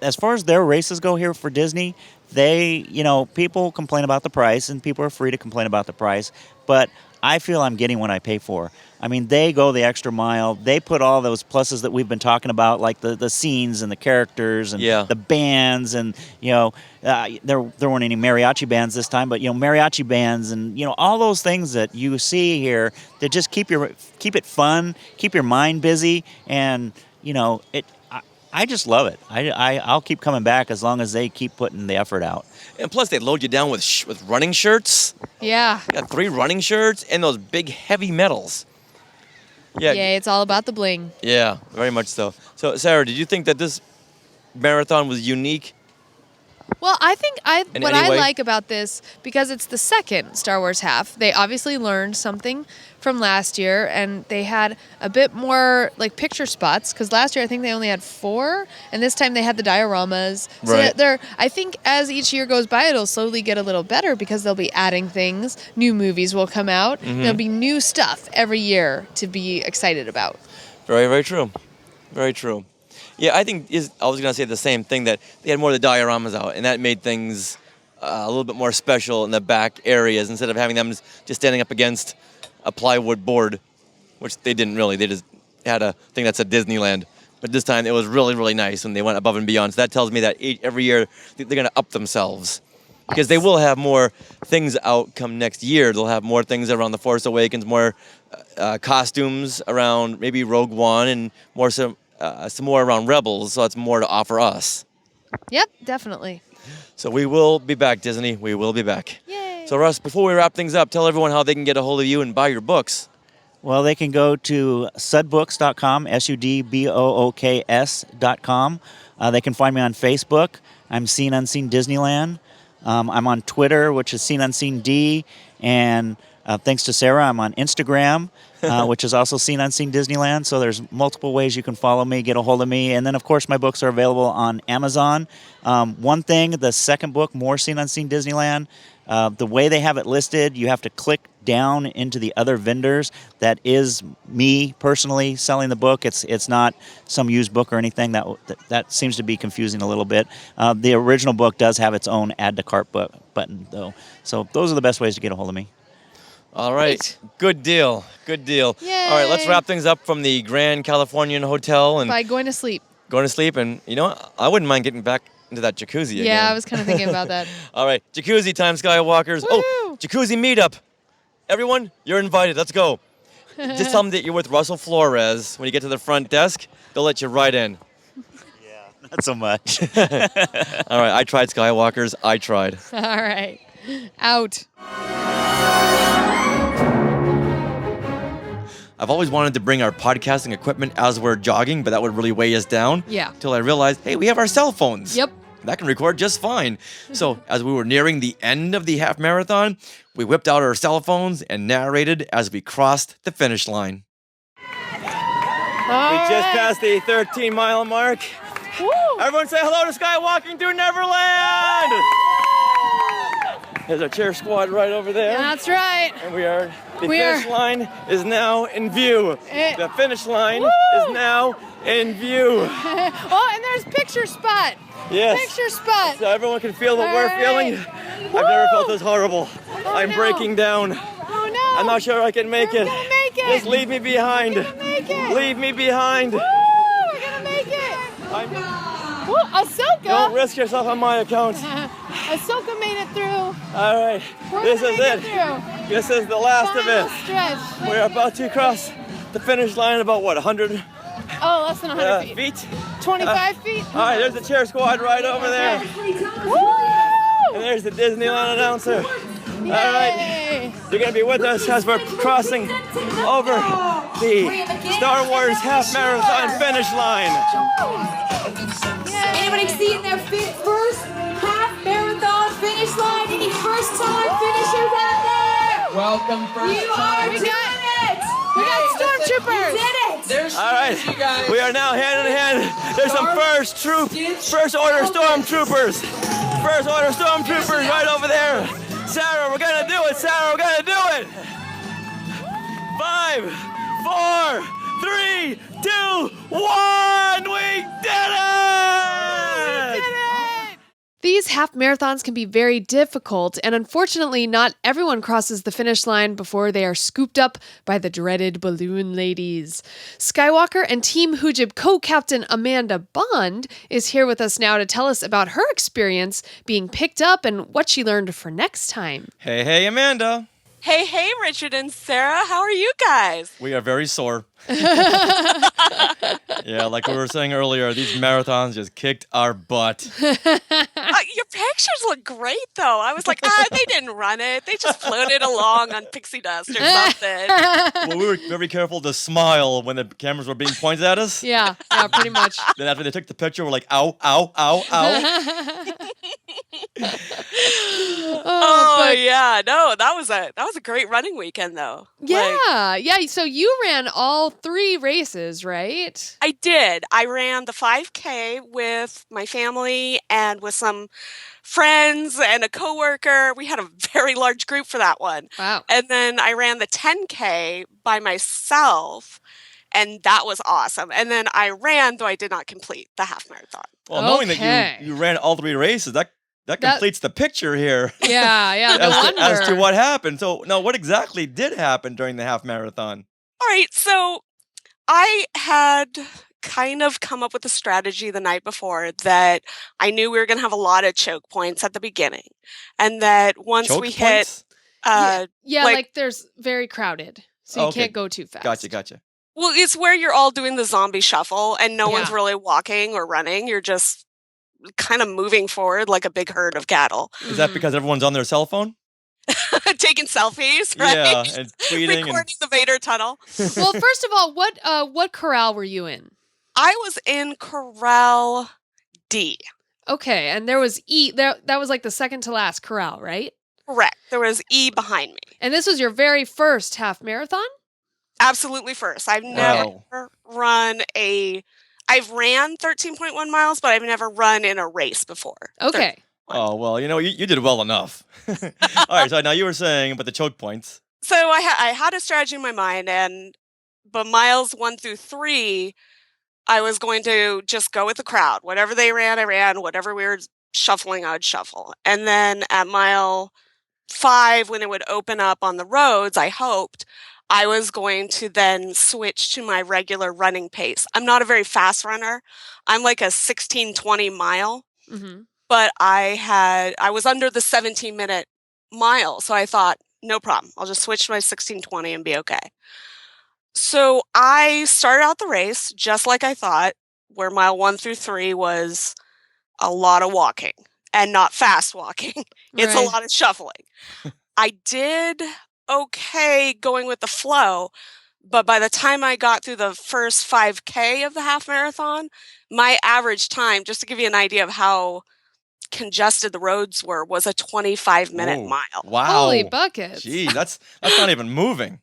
as far as their races go here for Disney, they, people complain about the price, and people are free to complain about the price, but I feel I'm getting what I pay for. I mean, they go the extra mile. They put all those pluses that we've been talking about, like the scenes and the characters and the bands, and there weren't any mariachi bands this time, but mariachi bands and all those things that you see here that just keep it fun, keep your mind busy, and I just love it. I'll keep coming back as long as they keep putting the effort out. And plus, they load you down with running shirts. Yeah. You got 3 running shirts and those big heavy medals. Yeah, it's all about the bling. Yeah, very much so. So, Sarah, did you think that this marathon was unique? Well, I think what I way? like about this, because it's the second Star Wars half, they obviously learned something from last year, and they had a bit more like picture spots, because last year I think they only had 4, and this time they had the dioramas. So Right. I think as each year goes by, it'll slowly get a little better, because they'll be adding things. New movies will come out. There'll be new stuff every year to be excited about. Very, very true. Very true. Yeah, I think I was going to say the same thing, that they had more of the dioramas out, and that made things a little bit more special in the back areas, instead of having them just standing up against a plywood board, which they didn't really. They just had a thing that said Disneyland. But this time it was really, really nice, and they went above and beyond. So that tells me that every year they're going to up themselves, because they will have more things out come next year. They'll have more things around The Force Awakens, more costumes around maybe Rogue One, and some more around Rebels, so it's more to offer us. Yep, definitely. So we will be back, Disney. We will be back. Yay. So, Russ, before we wrap things up, tell everyone how they can get a hold of you and buy your books. Well, they can go to sudbooks.com, sudbooks.com. They can find me on Facebook. I'm Seen Unseen Disneyland. I'm on Twitter, which is Seen Unseen D, and thanks to Sarah, I'm on Instagram, which is also Seen Unseen Disneyland. So there's multiple ways you can follow me, get a hold of me. And then, of course, my books are available on Amazon. One thing, the second book, More Seen Unseen Disneyland, the way they have it listed, you have to click down into the other vendors. That is me personally selling the book. It's not some used book or anything. That seems to be confusing a little bit. The original book does have its own add to cart button, though. So those are the best ways to get a hold of me. All right. Good deal. Good deal. Yay. All right, let's wrap things up from the Grand Californian Hotel. And by going to sleep. going to sleep, and you know what? I wouldn't mind getting back into that jacuzzi again. Yeah, I was kind of thinking about that. All right, jacuzzi time, Skywalkers. Woo! Oh, jacuzzi meetup. Everyone, you're invited. Let's go. Just tell them that you're with Russell Flores. When you get to the front desk, they'll let you right in. Not so much. All right, I tried, Skywalkers. I tried. All right. Out. I've always wanted to bring our podcasting equipment as we're jogging, but that would really weigh us down. Yeah. Till I realized, hey, we have our cell phones. Yep. That can record just fine. So as we were nearing the end of the half marathon, we whipped out our cell phones and narrated as we crossed the finish line. We just passed the 13-mile mark. Woo. Everyone say hello to Skywalking through Neverland! There's our cheer squad right over there. That's right. And the finish line is now in view. The finish line is now in view. Oh, and there's picture spot. Yes. Picture spot. So everyone can feel what we're feeling. I've never felt this horrible. I'm breaking down. Oh no. I'm not sure I can make it. We're gonna make it. Just leave me behind. We're gonna make it. Leave me behind. Woo, we're gonna make it. Woo, Ahsoka. Don't risk yourself on my account. Ahsoka made it through. All right. This is it. This is the last of it. Stretch. We're about to cross the finish line about, what, 100 less than 100 feet? 25 feet? All right, there's the cheer squad right over there. Woo! And there's the Disneyland announcer. Yay! All right, you're going to be with us as we're crossing over the Star Wars half marathon finish line. Anybody seeing their first half marathon finish line? Any first time finishers out there? Welcome, first time. We got it. We got stormtroopers. We did it. There's All right, we are now hand in hand. There's some first order stormtroopers. First order stormtroopers right over there. Sarah, we're gonna do it. Sarah, we're gonna do it. 5, 4, 3, 2, 1. We did it! These half marathons can be very difficult, and unfortunately, not everyone crosses the finish line before they are scooped up by the dreaded balloon ladies. Skywalker and Team Hujib co-captain Amanda Bond is here with us now to tell us about her experience being picked up and what she learned for next time. Hey, Amanda. Hey, Richard and Sarah. How are you guys? We are very sore. Yeah, like we were saying earlier, these marathons just kicked our butt. Your pictures look great, though. I was like, they didn't run it. They just floated along on pixie dust or something. Well, we were very careful to smile when the cameras were being pointed at us. Yeah, pretty much. Then after they took the picture, we're like, ow, ow, ow, ow. Yeah, no, that was a great running weekend, though. Yeah. So you ran all 3 races, right? I did. I ran the 5K with my family and with some friends and a coworker. We had a very large group for that one. Wow. And then I ran the 10K by myself, and that was awesome. And then I ran, though I did not complete the half marathon. Well, knowing that you ran all 3 races, that completes the picture here. Yeah, no wonder. As to what happened. So, now, what exactly did happen during the half marathon? All right, so I had kind of come up with a strategy the night before that I knew we were going to have a lot of choke points at the beginning. And that once we hit... like there's very crowded, so you can't go too fast. Gotcha. Well, it's where you're all doing the zombie shuffle and no one's really walking or running. You're just kind of moving forward like a big herd of cattle. Is that because everyone's on their cell phone? Taking selfies, right? Yeah, and tweeting. Recording the Vader tunnel. Well, first of all, what corral were you in? I was in Corral D. Okay, and there was E. That was like the second to last corral, right? Correct. There was E behind me. And this was your very first half marathon? Absolutely first. I've never run I've ran 13.1 miles, but I've never run in a race before. Okay. Oh, well, you did well enough. All right, so now you were saying about the choke points. So I had a strategy in my mind, but miles 1 through 3, I was going to just go with the crowd. Whatever they ran, I ran. Whatever we were shuffling, I would shuffle. And then at mile 5, when it would open up on the roads, I hoped, I was going to then switch to my regular running pace. I'm not a very fast runner. I'm like a 16-20 mile, but I was under the 17-minute mile. So I thought, no problem. I'll just switch to my 16-20 and be okay. So I started out the race just like I thought, where mile 1 through 3 was a lot of walking and not fast walking. It's a lot of shuffling. I did okay going with the flow, but by the time I got through the first 5K of the half marathon, my average time, just to give you an idea of how congested the roads were, was a 25-minute mile. Wow. Holy buckets. Gee, that's not even moving.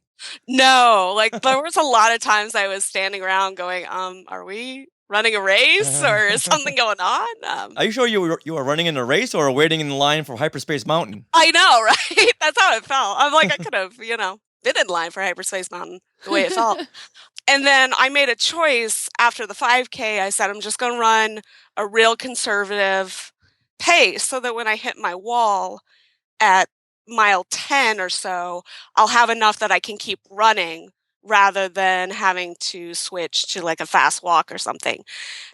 No, like there was a lot of times I was standing around going, are we running a race or is something going on? Are you sure you were running in a race or waiting in line for Hyperspace Mountain? I know, right? That's how it felt. I'm like, I could have, been in line for Hyperspace Mountain the way it felt. And then I made a choice after the 5K. I said, I'm just going to run a real conservative pace so that when I hit my wall at mile 10 or so, I'll have enough that I can keep running rather than having to switch to like a fast walk or something.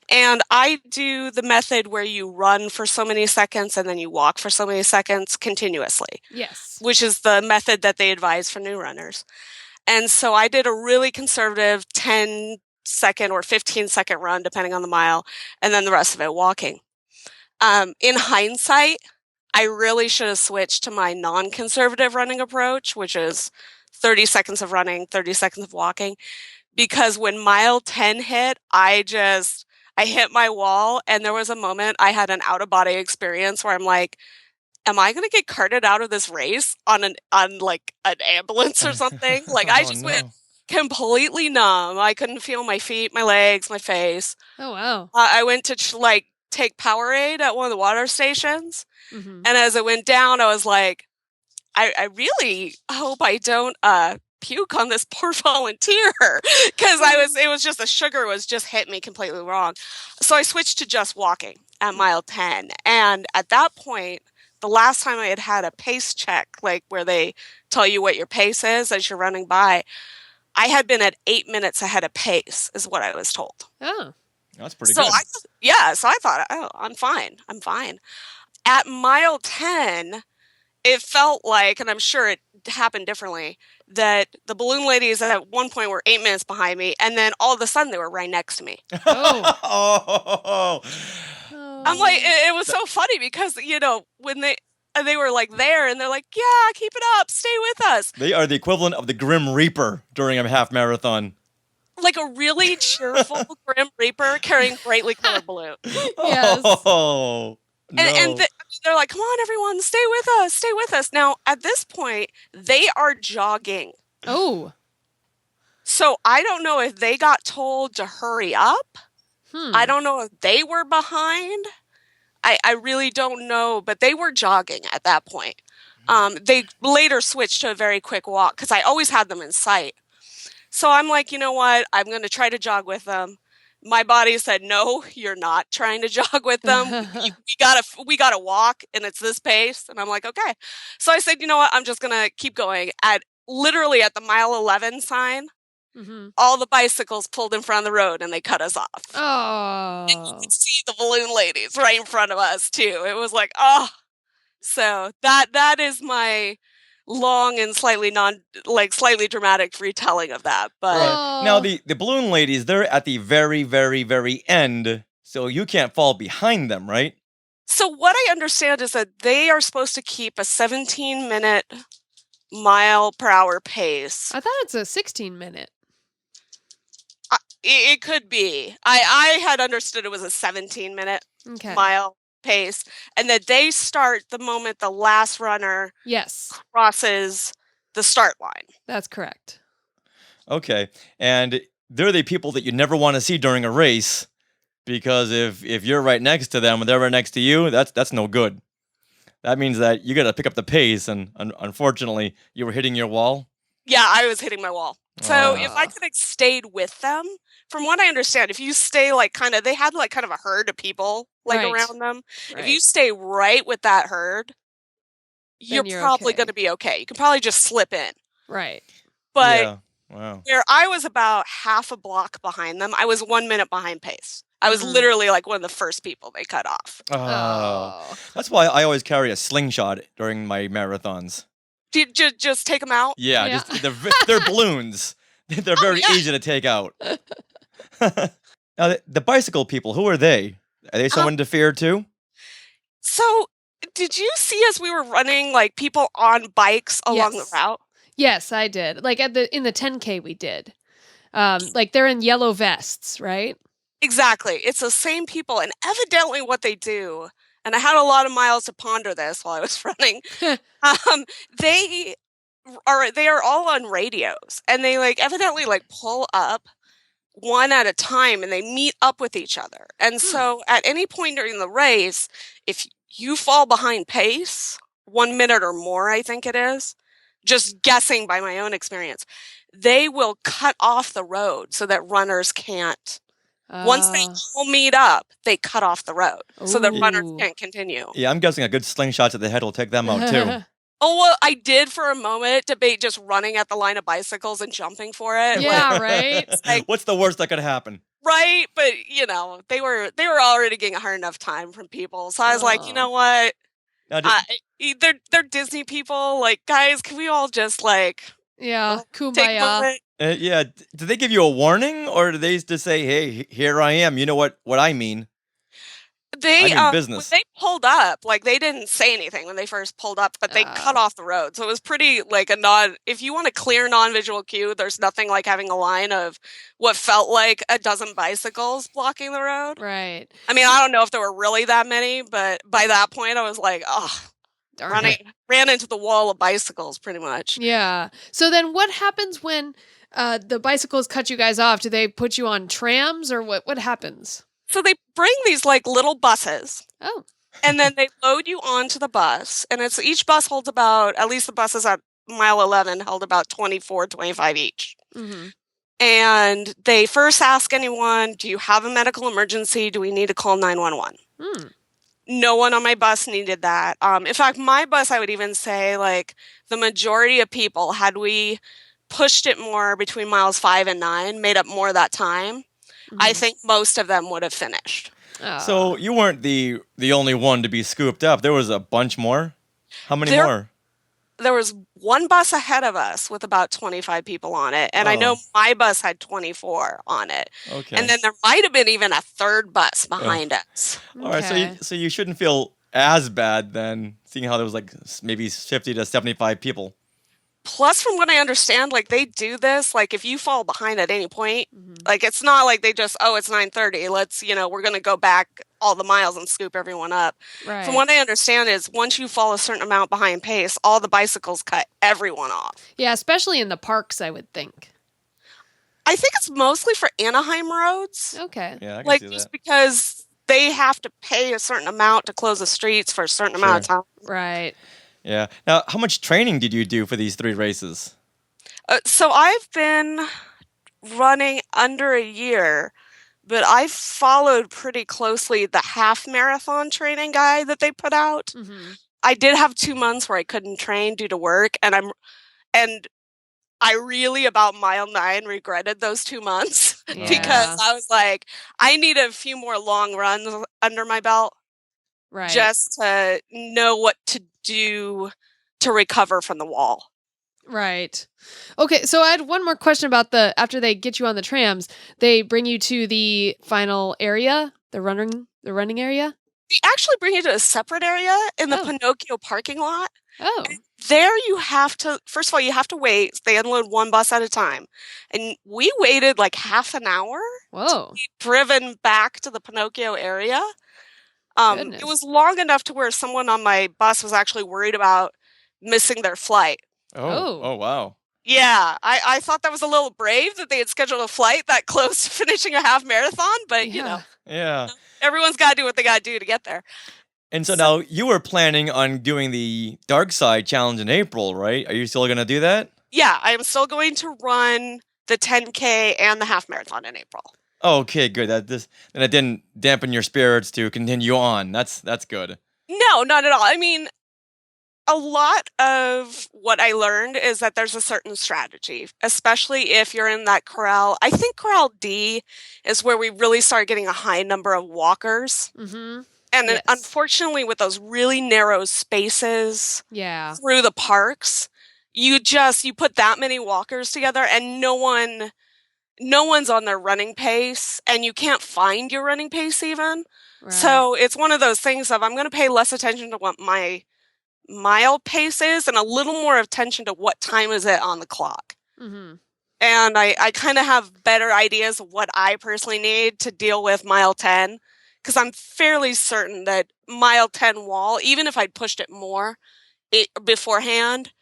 And I do the method where you run for so many seconds and then you walk for so many seconds continuously. Yes. Which is the method that they advise for new runners. And so I did a really conservative 10-second or 15-second run, depending on the mile, and then the rest of it walking. In hindsight, I really should have switched to my non-conservative running approach, which is 30 seconds of running, 30 seconds of walking. Because when mile 10 hit, I hit my wall, and there was a moment I had an out-of-body experience where I'm like, am I going to get carted out of this race on like an ambulance or something? Like I just went completely numb. I couldn't feel my feet, my legs, my face. Oh, wow. I went to take Powerade at one of the water stations. And as it went down, I was like, I really hope I don't puke on this poor volunteer, because it was just the sugar was just hit me completely wrong. So I switched to just walking at mile 10. And at that point, the last time I had a pace check, like where they tell you what your pace is as you're running by, I had been at 8 minutes ahead of pace, is what I was told. Oh. That's pretty good. So I thought, oh, I'm fine. At mile 10, it felt like, and I'm sure it happened differently, that the balloon ladies at one point were 8 minutes behind me, and then all of a sudden they were right next to me. Oh. I'm like, it was so funny because, when they were like there and they're like, yeah, keep it up, stay with us. They are the equivalent of the Grim Reaper during a half marathon. Like a really cheerful Grim Reaper carrying brightly colored balloons. Yes. Oh. No. And they're like, come on, everyone, stay with us. Now, at this point, they are jogging. Oh. So I don't know if they got told to hurry up. I don't know if they were behind. I really don't know, but they were jogging at that point. They later switched to a very quick walk because I always had them in sight. So I'm like, you know what? I'm going to try to jog with them. My body said, no, you're not trying to jog with them. we gotta walk, and it's this pace. And I'm like, okay. So I said, you know what? I'm just going to keep going. Literally at the mile 11 sign, all the bicycles pulled in front of the road, and they cut us off. Oh. And you could see the balloon ladies right in front of us, too. It was like, oh. So that is my long and slightly dramatic retelling of that. But now the balloon ladies, they're at the very, very, very end, so you can't fall behind them, right? So what I understand is that they are supposed to keep a 17-minute mile-per-hour pace. I thought it's a 16-minute. It could be. I had understood it was a 17-minute mile pace, and that they start the moment the last runner crosses the start line. That's correct. Okay, and they're the people that you never want to see during a race, because if you're right next to them and they're right next to you, that's no good. That means that you got to pick up the pace, and unfortunately, you were hitting your wall. Yeah, I was hitting my wall. So if I could have stayed with them, from what I understand, if you stay they had kind of a herd of people around them. Right. If you stay right with that herd, you're probably going to be okay. You can probably just slip in. Right. But Wow. Where I was about half a block behind them. I was 1 minute behind pace. I was literally like one of the first people they cut off. Oh. That's why I always carry a slingshot during my marathons. Do you just take them out? Yeah, just they're balloons. They're very easy to take out. Now, the bicycle people, who are they? Are they someone to fear too? So, did you see as we were running, like people on bikes along the route? Yes, I did. Like in the 10K we did. Like they're in yellow vests, right? Exactly. It's the same people, and evidently what they do. And I had a lot of miles to ponder this while I was running. They are all on radios, and they like evidently like pull up one at a time, and they meet up with each other. And so, at any point during the race, if you fall behind pace, 1 minute or more, I think it is, just guessing by my own experience, they will cut off the road so that runners can't. Once they all meet up, they cut off the road so that runners can't continue. Yeah, I'm guessing a good slingshot to the head will take them out too. Oh, well, I did for a moment debate just running at the line of bicycles and jumping for it. Yeah, right? Like, What's the worst that could happen? right, but you know, they were already getting a hard enough time from people. So I was like, you know what? Now, They're Disney people. Like, guys, can we all just like take a kumbaya. moment? Yeah, do they give you a warning, or do they just say, "Hey, here I am"? You know what I mean? They I mean business. when they pulled up, like they didn't say anything when they first pulled up, but they cut off the road. So it was pretty like a non. If you want a clear non-visual cue, there's nothing like having a line of what felt like a dozen bicycles blocking the road. Right. I mean, I don't know if there were really that many, but by that point, I was like, oh, ran into the wall of bicycles, pretty much. Yeah. So then, what happens when the bicycles cut you guys off? Do they put you on trams, or what happens? So they bring these like little buses. Oh. And then they load you onto the bus. And it's each bus holds about, at least the buses at mile 11 held about 24, 25 each. Mm-hmm. And they first ask anyone, do you have a medical emergency? Do we need to call 911? No one on my bus needed that. In fact, my bus, I would even say, like, the majority of people, had we pushed it more between miles 5 and 9, made up more that time, I think most of them would have finished. So you weren't the only one to be scooped up. There was a bunch more. How many more? There was one bus ahead of us with about 25 people on it, and I know my bus had 24 on it. Okay. And then there might have been even a third bus behind us. All right, so you shouldn't feel as bad then, seeing how there was like maybe 50 to 75 people. Plus, from what I understand, like they do this, like if you fall behind at any point, like it's not like they just, it's 9:30. Let's, we're going to go back all the miles and scoop everyone up. Right. From what I understand is once you fall a certain amount behind pace, all the bicycles cut everyone off. Yeah, especially in the parks, I would think. I think it's mostly for Anaheim roads. Okay. Yeah, I can like see just that. because they have to pay a certain amount to close the streets for a certain amount of time. Right. Yeah. Now, how much training did you do for these 3 races? So I've been running under a year, but I followed pretty closely the half marathon training guide that they put out. I did have 2 months where I couldn't train due to work, and I really about mile 9 regretted those 2 months because I was like, I need a few more long runs under my belt. Right. Just to know what to do to recover from the wall. Right. Okay, so I had one more question about after they get you on the trams, they bring you to the final area, the running area? They actually bring you to a separate area in the Pinocchio parking lot. Oh. And there you have to, first of all, you have to wait. They unload one bus at a time. And we waited like half an hour to be driven back to the Pinocchio area. It was long enough to where someone on my bus was actually worried about missing their flight. Oh, wow. Yeah, I thought that was a little brave that they had scheduled a flight that close to finishing a half marathon, but Yeah. everyone's got to do what they got to do to get there. And so now you were planning on doing the Dark Side Challenge in April, right? Are you still going to do that? Yeah, I am still going to run the 10K and the half marathon in April. Okay, good. Then it didn't dampen your spirits to continue on. That's good. No, not at all. I mean, a lot of what I learned is that there's a certain strategy, especially if you're in that corral. I think corral D is where we really start getting a high number of walkers. Mm-hmm. And unfortunately, with those really narrow spaces through the parks, you put that many walkers together and no one's on their running pace, and you can't find your running pace even. Right. So it's one of those things of I'm going to pay less attention to what my mile pace is and a little more attention to what time is it on the clock. Mm-hmm. And I kind of have better ideas of what I personally need to deal with mile 10, because I'm fairly certain that mile 10 wall, even if I'd pushed it more beforehand,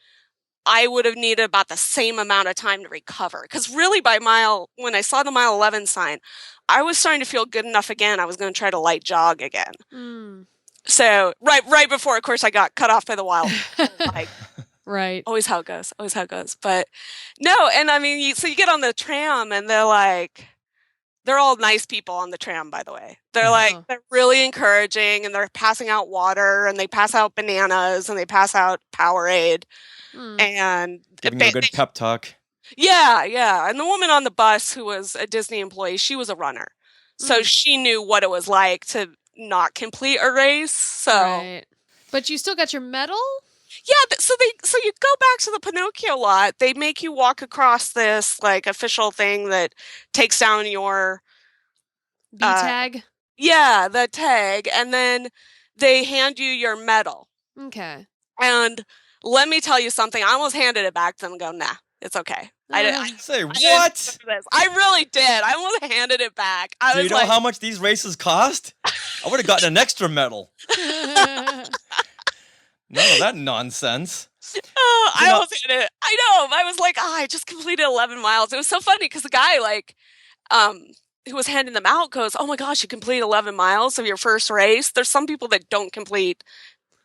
I would have needed about the same amount of time to recover. Because really when I saw the mile 11 sign, I was starting to feel good enough again. I was going to try to light jog again. Mm. So right before, of course, I got cut off by the wild. Like, right. Always how it goes. Always how it goes. But no, and I mean, so you get on the tram and they're all nice people on the tram, by the way. They're they're really encouraging, and they're passing out water, and they pass out bananas, and they pass out Powerade. And giving you a good pep talk. Yeah. And the woman on the bus who was a Disney employee, she was a runner. So she knew what it was like to not complete a race. So right. But you still got your medal? Yeah, so you go back to the Pinocchio lot. They make you walk across this like official thing that takes down your B tag? Yeah, the tag, and then they hand you your medal. Okay. And let me tell you something. I almost handed it back to them and go, nah, it's okay. I say what? I really did. I almost handed it back. Do you know how much these races cost? I would have gotten an extra medal. None of that nonsense. Oh, I almost handed it. I know. I was like, I just completed 11 miles. It was so funny because the guy, who was handing them out goes, oh my gosh, you complete 11 miles of your first race. There's some people that don't complete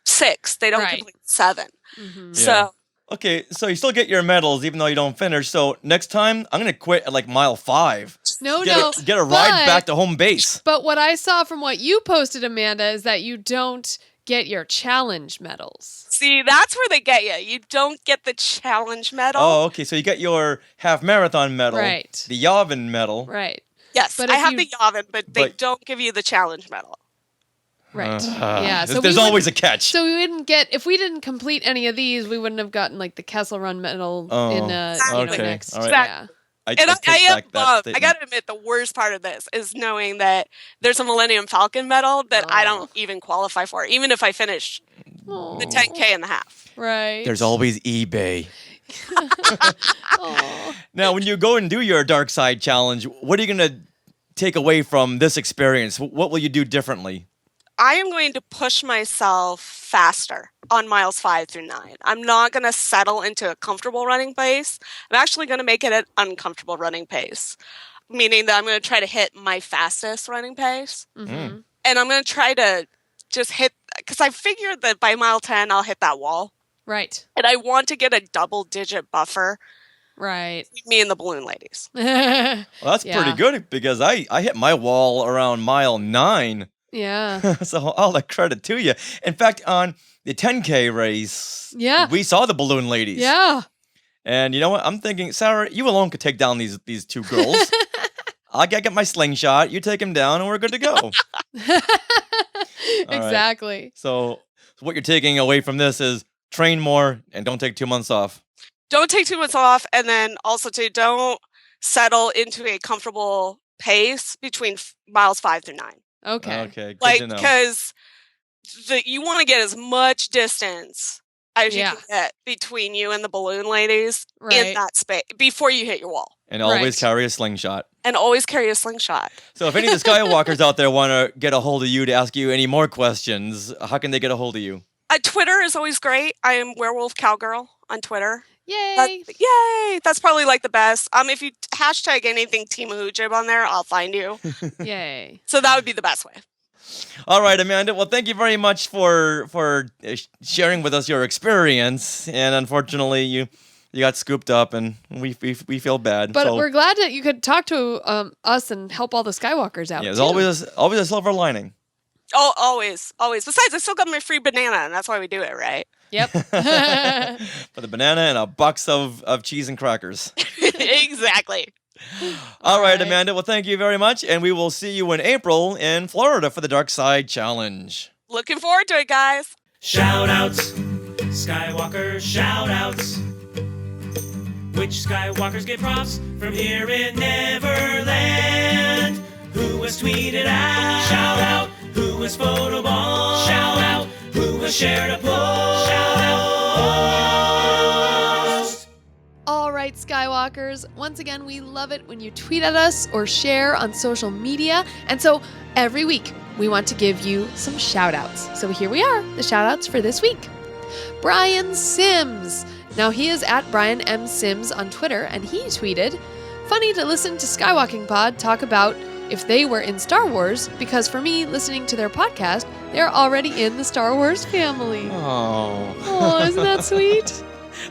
6. They don't complete 7. Mm-hmm. So okay, so you still get your medals even though you don't finish. So next time I'm gonna quit at like mile 5. Get a ride back to home base. But what I saw from what you posted, Amanda, is that you don't get your challenge medals. See, that's where they get you. You don't get the challenge medal. Oh, okay. So you get your half marathon medal, right? The Yavin medal, right? Yes, but I have the Yavin, but they don't give you the challenge medal. Right. Yeah. So there's always a catch. So we wouldn't if we didn't complete any of these, we wouldn't have gotten like the Kessel Run medal in next. All right. Yeah. I gotta admit, the worst part of this is knowing that there's a Millennium Falcon medal that I don't even qualify for, even if I finish the 10K and the half. Right. There's always eBay. Now, when you go and do your Dark Side Challenge, what are you gonna take away from this experience? What will you do differently? I am going to push myself faster on miles 5 through 9. I'm not going to settle into a comfortable running pace. I'm actually going to make it an uncomfortable running pace, meaning that I'm going to try to hit my fastest running pace. Mm-hmm. And I'm going to try to just hit, because I figured that by mile 10, I'll hit that wall. Right. And I want to get a double-digit buffer. Right. Me and the balloon ladies. Well, that's pretty good because I hit my wall around mile 9. Yeah. So all the credit to you. In fact, on the 10K race, we saw the balloon ladies. Yeah. And you know what? I'm thinking, Sarah, you alone could take down these 2 girls. I'll get my slingshot. You take them down, and we're good to go. Exactly. Right. So what you're taking away from this is train more and don't take 2 months off. Don't take 2 months off, and then also don't settle into a comfortable pace between miles 5 through 9. Okay. Good to know. Because you want to get as much distance as you can get between you and the balloon ladies in that space before you hit your wall. And always carry a slingshot. So if any of the Skywalkers out there want to get a hold of you to ask you any more questions, how can they get a hold of you? Twitter is always great. I am Werewolf Cowgirl on Twitter. Yay! Yay! That's probably like the best. If you hashtag anything Team Hoojib on there, I'll find you. Yay! So that would be the best way. All right, Amanda. Well, thank you very much for sharing with us your experience. And unfortunately, you got scooped up, and we feel bad. But we're glad that you could talk to us and help all the Skywalkers out. Yeah, there's always a silver lining. Oh, always. Besides, I still got my free banana, and that's why we do it, right? Yep. For the banana and a box of cheese and crackers. Exactly. All right, Amanda. Well, thank you very much. And we will see you in April in Florida for the Dark Side Challenge. Looking forward to it, guys. Shout-outs, Skywalker shout-outs. Which Skywalkers get props from here in Neverland? Who has tweeted out? Shout out. Who has photobombed? Shout out. Who has shared a post? Shout out. All right, Skywalkers. Once again, we love it when you tweet at us or share on social media. And so every week, we want to give you some shout-outs. So here we are, the shout-outs for this week. Brian Sims. Now, he is at Brian M. Sims on Twitter, and he tweeted, "Funny to listen to Skywalking Pod talk about if they were in Star Wars, because for me, listening to their podcast, they're already in the Star Wars family." Oh, isn't that sweet?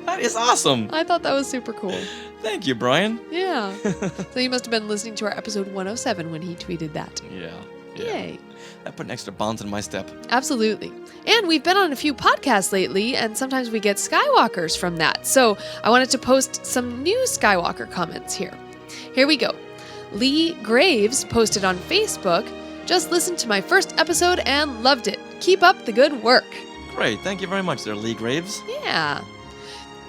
That is awesome. I thought that was super cool. Thank you, Brian. Yeah. So you must have been listening to our episode 107 when he tweeted that. Yeah. Yay. That put an extra bounce in my step. Absolutely. And we've been on a few podcasts lately, and sometimes we get Skywalkers from that. So I wanted to post some new Skywalker comments here. Here we go. Lee Graves posted on Facebook, "Just listened to my first episode and loved it. Keep up the good work." Great. Thank you very much there, Lee Graves.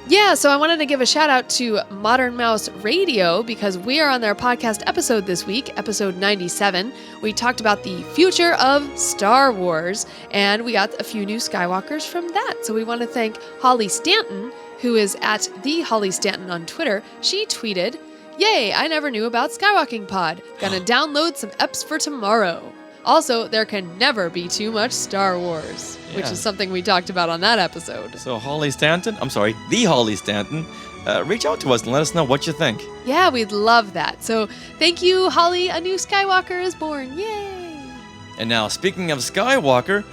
Yeah, so I wanted to give a shout out to Modern Mouse Radio because we are on their podcast episode this week, episode 97. We talked about the future of Star Wars, and we got a few new Skywalkers from that. So we want to thank Holly Stanton, who is at the Holly Stanton on Twitter. She tweeted, "Yay, I never knew about Skywalking Pod. Gonna download some eps for tomorrow. Also, there can never be too much Star Wars," which is something we talked about on that episode. So the Holly Stanton, reach out to us and let us know what you think. Yeah, we'd love that. So thank you, Holly. A new Skywalker is born. Yay! And now, speaking of Skywalker,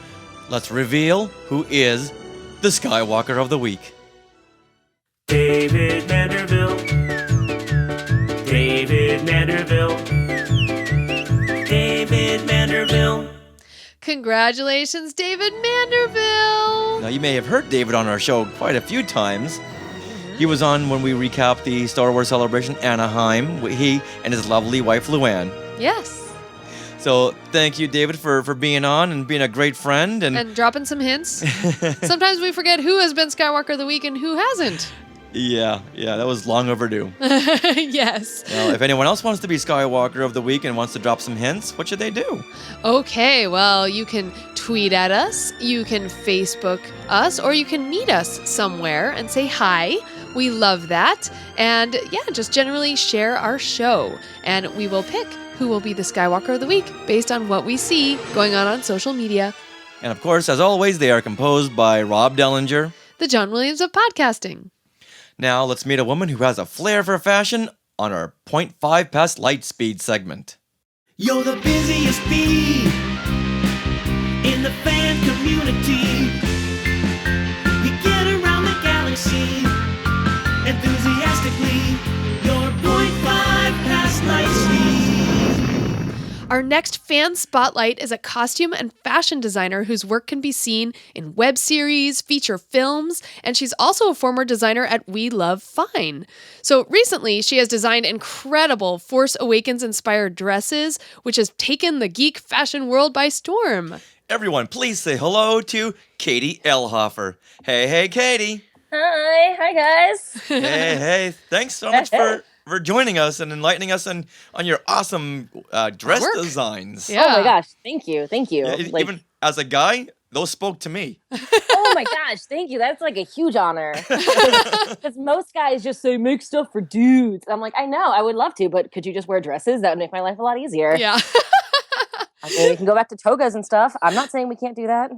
let's reveal who is the Skywalker of the Week. David Manderville. David Manderville. David Manderville. Congratulations, David Manderville! Now, you may have heard David on our show quite a few times. He was on when we recapped the Star Wars Celebration Anaheim. He and his lovely wife, Luann. Yes. So thank you, David, for being on and being a great friend. And dropping some hints. Sometimes we forget who has been Skywalker of the Week and who hasn't. Yeah, that was long overdue. Yes. Now, if anyone else wants to be Skywalker of the Week and wants to drop some hints, what should they do? Okay, well, you can tweet at us, you can Facebook us, or you can meet us somewhere and say hi. We love that. And yeah, just generally share our show. And we will pick who will be the Skywalker of the Week based on what we see going on social media. And of course, as always, they are composed by Rob Dellinger, the John Williams of podcasting. Now, let's meet a woman who has a flair for fashion on our 0.5 Past Lightspeed segment. You're the busiest bee in the fan community. You get around the galaxy enthusiastically. You're 0.5 Past Lightspeed. Our next fan spotlight is a costume and fashion designer whose work can be seen in web series, feature films, and she's also a former designer at We Love Fine. So recently, she has designed incredible Force Awakens-inspired dresses, which has taken the geek fashion world by storm. Everyone, please say hello to Katie Elhoffer. Hey, Katie. Hi guys. Hey, thanks so much for joining us and enlightening us on your awesome dress designs. Yeah. Oh my gosh, thank you. Yeah, even as a guy, those spoke to me. Oh my gosh, thank you. That's like a huge honor. Because most guys just say, make stuff for dudes. I'm like, I know, I would love to, but could you just wear dresses? That would make my life a lot easier. Yeah. I mean, we can go back to togas and stuff. I'm not saying we can't do that.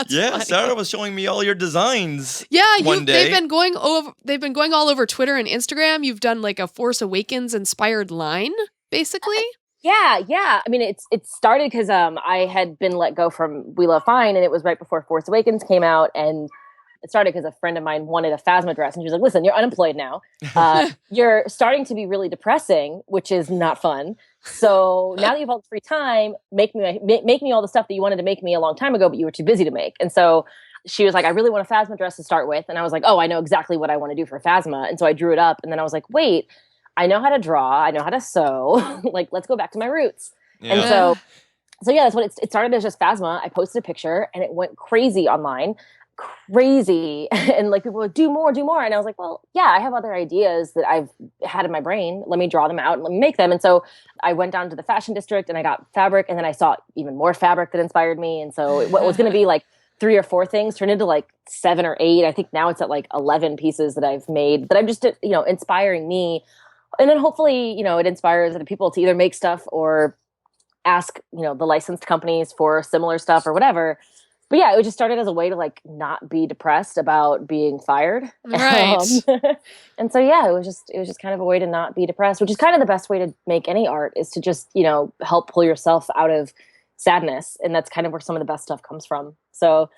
Yeah, funny. Sarah was showing me all your designs. Yeah, one day. they've been going all over Twitter and Instagram. You've done like a Force Awakens inspired line, basically. Yeah. I mean, it started because I had been let go from We Love Fine, and it was right before Force Awakens came out, and it started because a friend of mine wanted a Phasma dress, and she was like, "Listen, you're unemployed now. You're starting to be really depressing, which is not fun. So now that you have all the free time, make me all the stuff that you wanted to make me a long time ago, but you were too busy to make." And so she was like, I really want a Phasma dress to start with. And I was like, oh, I know exactly what I want to do for Phasma. And so I drew it up. And then I was like, wait, I know how to draw. I know how to sew. Like, let's go back to my roots. Yeah. And so yeah, that's what it started as, just Phasma. I posted a picture and it went crazy online. Crazy. And like people would do more. And I was like, well, yeah, I have other ideas that I've had in my brain. Let me draw them out and let me make them. And so I went down to the fashion district and I got fabric, and then I saw even more fabric that inspired me. And so what was going to be like 3 or 4 things turned into like 7 or 8. I think now it's at like 11 pieces that I've made that I'm just, inspiring me. And then hopefully, it inspires other people to either make stuff or ask, the licensed companies for similar stuff or whatever. But yeah, it just started as a way to like not be depressed about being fired. Right. And so yeah, it was just kind of a way to not be depressed, which is kind of the best way to make any art, is to just, help pull yourself out of sadness. And that's kind of where some of the best stuff comes from. So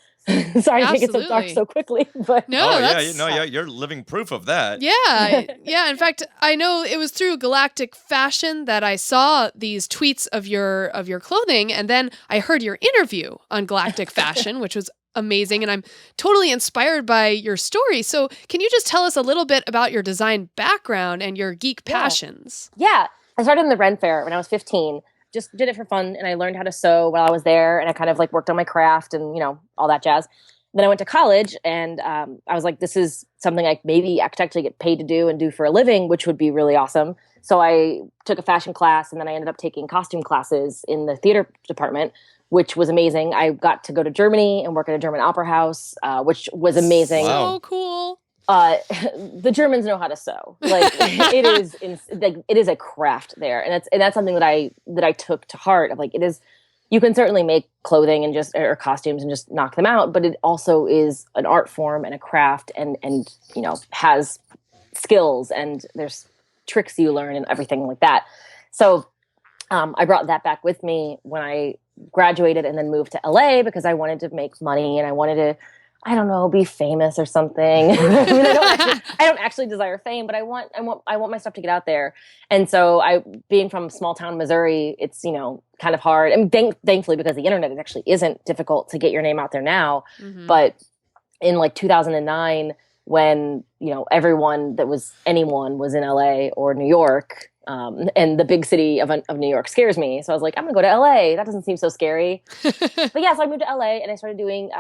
sorry to make it so dark so quickly, but you're living proof of that. Yeah. In fact, I know it was through Galactic Fashion that I saw these tweets of your clothing, and then I heard your interview on Galactic Fashion, which was amazing, and I'm totally inspired by your story. So, can you just tell us a little bit about your design background and your geek passions? Yeah, I started in the Ren Fair when I was 15. Just did it for fun, and I learned how to sew while I was there, and I kind of like worked on my craft and, all that jazz. Then I went to college, and I was like, this is something I could actually get paid to do and do for a living, which would be really awesome. So I took a fashion class, and then I ended up taking costume classes in the theater department, which was amazing. I got to go to Germany and work at a German opera house, which was amazing. Wow. So cool. The Germans know how to sew. Like it is a craft there, and that's something that I took to heart. Of like, it is, you can certainly make clothing and or costumes and just knock them out, but it also is an art form and a craft, and has skills, and there's tricks you learn and everything like that. So I brought that back with me when I graduated and then moved to LA, because I wanted to make money and I wanted to, I don't know, be famous or something. I mean, I don't actually desire fame, but I want my stuff to get out there. And so being from small town Missouri, it's, kind of hard. And thankfully, because the internet, it actually isn't difficult to get your name out there now. Mm-hmm. But in like 2009, when, anyone was in LA or New York, and the big city of New York scares me. So I was like, I'm going to go to LA. That doesn't seem so scary. But yeah, so I moved to LA and I started doing,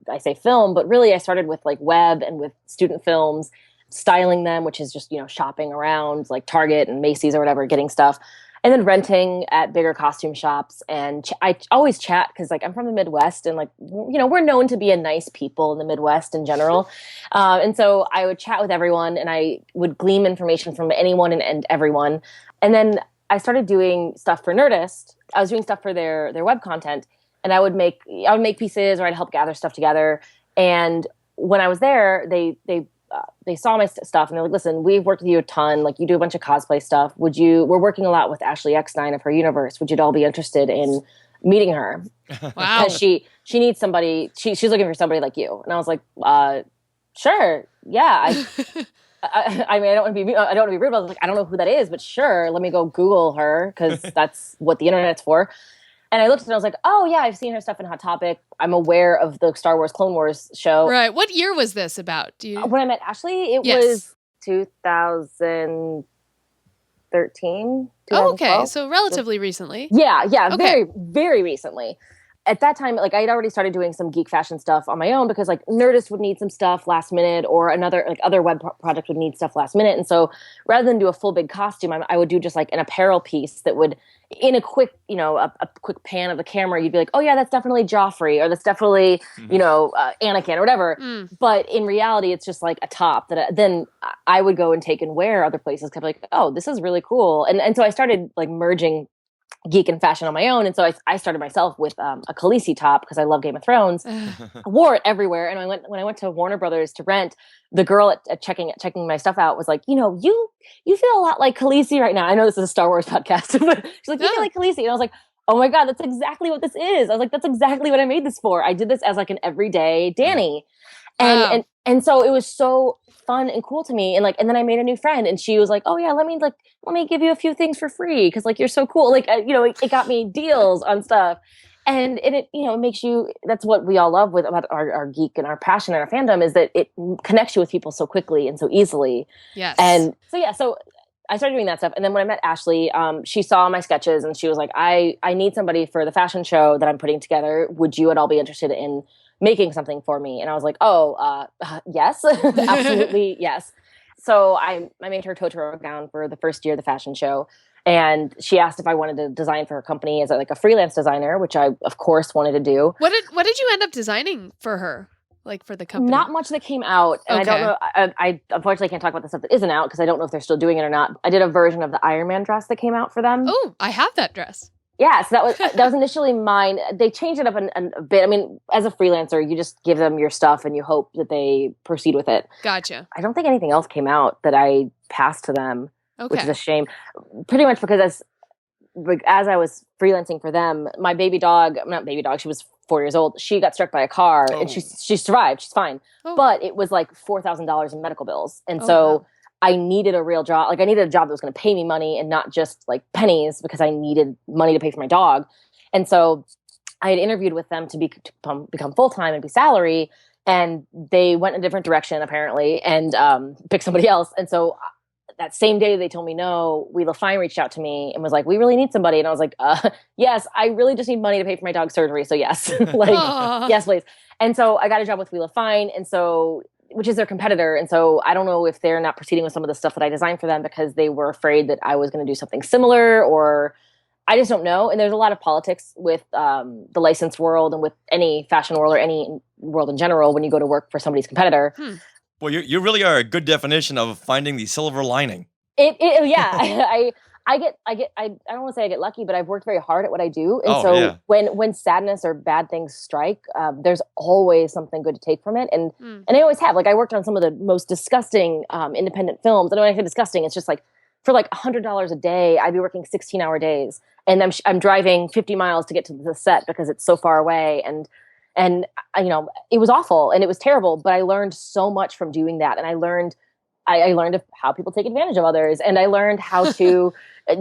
I say film, but really I started with like web and with student films, styling them, which is just, shopping around like Target and Macy's or whatever, getting stuff. And then renting at bigger costume shops. And I always chat, because like I'm from the Midwest, and like, we're known to be a nice people in the Midwest in general. And so I would chat with everyone, and I would glean information from anyone and everyone. And then I started doing stuff for Nerdist. I was doing stuff for their web content, and I would make pieces, or I'd help gather stuff together. And when I was there, they saw my stuff, and they're like, listen, we've worked with you a ton. Like, you do a bunch of cosplay stuff. We're working a lot with Ashley X9 of HerUniverse. Would you all be interested in meeting her? Wow. Because she needs somebody. She's looking for somebody like you. And I was like, sure. Yeah. I mean, I don't want to be rude, but I was like, I don't know who that is, but sure. Let me go Google her, because that's what the internet's for. And I looked and I was like, oh, yeah, I've seen her stuff in Hot Topic. I'm aware of the Star Wars Clone Wars show. Right. What year was this about? When I met Ashley, it was 2013. Oh, okay. So relatively recently. Yeah. Okay. Very, very recently. At that time, like, I had already started doing some geek fashion stuff on my own, because like Nerdist would need some stuff last minute, or other web project would need stuff last minute. And so rather than do a full big costume, I would do just like an apparel piece that would, in a quick, a quick pan of the camera, you'd be like, oh yeah, that's definitely Joffrey, or that's definitely, Anakin or whatever. But in reality, it's just like a top that then I would go and take and wear other places. Cause I'm like, oh, this is really cool. And so I started like merging geek and fashion on my own. And so I started myself with a Khaleesi top, because I love Game of Thrones. I wore it everywhere. And when I went to Warner Brothers to rent, the girl at checking my stuff out was like, you feel a lot like Khaleesi right now. I know this is a Star Wars podcast, but she's like, you feel like Khaleesi. And I was like, oh my God, that's exactly what this is. I was like, that's exactly what I made this for. I did this as like an everyday Dani. And so it was so fun and cool to me. And then I made a new friend, and she was like, oh yeah, let me give you a few things for free, because like, you're so cool. Like, it got me deals on stuff. And it, it makes you, that's what we all love about our geek and our passion and our fandom, is that it connects you with people so quickly and so easily. Yes. And so I started doing that stuff. And then when I met Ashley, she saw my sketches and she was like, I need somebody for the fashion show that I'm putting together. Would you at all be interested in making something for me? And I was like, yes, absolutely. Yes. So I made her Totoro gown for the first year of the fashion show. And she asked if I wanted to design for her company as a freelance designer, which I, of course, wanted to do. What did you end up designing for her, like for the company? Not much that came out. And Okay. I don't know. I unfortunately can't talk about the stuff that isn't out because I don't know if they're still doing it or not. I did a version of the Iron Man dress that came out for them. Oh, I have that dress. Yeah, so that was initially mine. They changed it up a bit. I mean, as a freelancer, you just give them your stuff and you hope that they proceed with it. Gotcha. I don't think anything else came out that I passed to them. Which is a shame. Pretty much because as I was freelancing for them, my she was 4 years old. She got struck by a car and she survived. She's fine. But it was like $4,000 in medical bills. And so I needed a real job. Like I needed a job that was going to pay me money and not just like pennies, because I needed money to pay for my dog. And so I had interviewed with them to become full-time and be salary. And they went in a different direction apparently and picked somebody else. And so that same day they told me no, Wheel of Fine reached out to me and was like, we really need somebody. And I was like, yes, I really just need money to pay for my dog's surgery. So yes, yes, please. And so I got a job with Wheel of Fine. And so, which is their competitor. And so I don't know if they're not proceeding with some of the stuff that I designed for them because they were afraid that I was going to do something similar, or I just don't know. And there's a lot of politics with the license world and with any fashion world or any world in general when you go to work for somebody's competitor. Well, you really are a good definition of finding the silver lining. Yeah, I don't want to say I get lucky, but I've worked very hard at what I do. And when sadness or bad things strike, there's always something good to take from it. And I always have. Like I worked on some of the most disgusting independent films. And when I say disgusting, it's just like for like $100 a day, I'd be working 16-hour days. And I'm driving 50 miles to get to the set because it's so far away. And it was awful and it was terrible, but I learned so much from doing that. And I learned how people take advantage of others. And I learned how to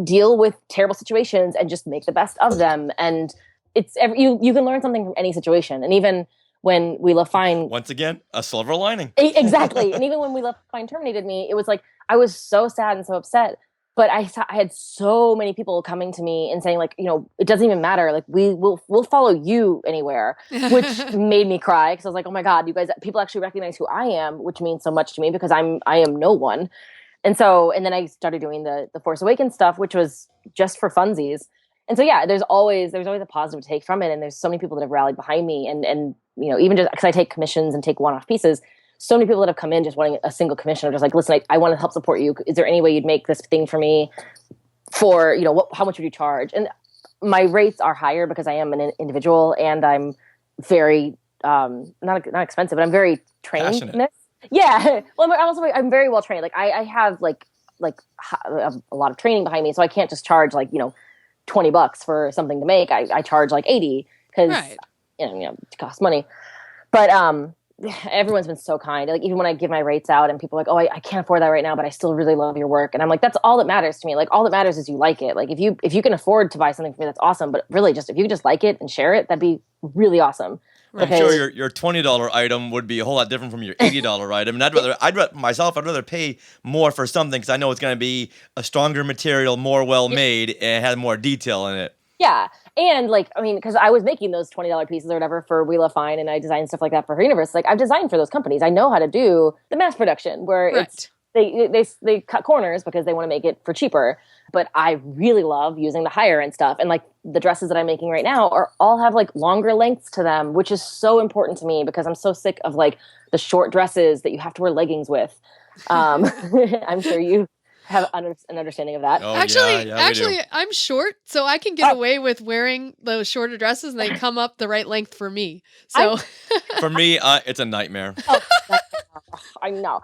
deal with terrible situations and just make the best of them. And you can learn something from any situation. And even when Wheel of Fine, once again, a silver lining. Exactly. And even when Wheel of Fine terminated me, it was like, I was so sad and so upset. But I had so many people coming to me and saying, like, it doesn't even matter. Like, we'll follow you anywhere, which made me cry because I was like, oh my God, you guys, people actually recognize who I am, which means so much to me because I am no one. And then I started doing the Force Awakens stuff, which was just for funsies. And so, yeah, there's always a positive take from it. And there's so many people that have rallied behind me. And even just because I take commissions and take one-off pieces, so many people that have come in just wanting a single commission are just like, listen, I want to help support you. Is there any way you'd make this thing for me for, how much would you charge? And my rates are higher because I am an individual and I'm very, not expensive, but I'm very trained in this. Yeah. Well, I'm very well trained. Like I have like a lot of training behind me. So I can't just charge $20 for something to make. I charge like 80 because, it costs money. But, everyone's been so kind. Like even when I give my rates out and people are like, oh, I can't afford that right now, but I still really love your work. And I'm like, that's all that matters to me. Like all that matters is you like it. Like if you can afford to buy something for me, that's awesome. But really just, if you just like it and share it, that'd be really awesome. Right. I'm sure your $20 item would be a whole lot different from your $80 item. And I'd rather pay more for something because I know it's going to be a stronger material, more well made, and have more detail in it. Yeah. And because I was making those $20 pieces or whatever for Wheel of Fine and I designed stuff like that for HerUniverse. Like I've designed for those companies. I know how to do the mass production where it's they cut corners because they want to make it for cheaper. But I really love using the higher end stuff. And like the dresses that I'm making right now all have like longer lengths to them, which is so important to me because I'm so sick of like the short dresses that you have to wear leggings with. I'm sure you have an understanding of that. Oh, actually, I'm short, so I can get away with wearing those shorter dresses, and they come up the right length for me. So for me, it's a nightmare. I know.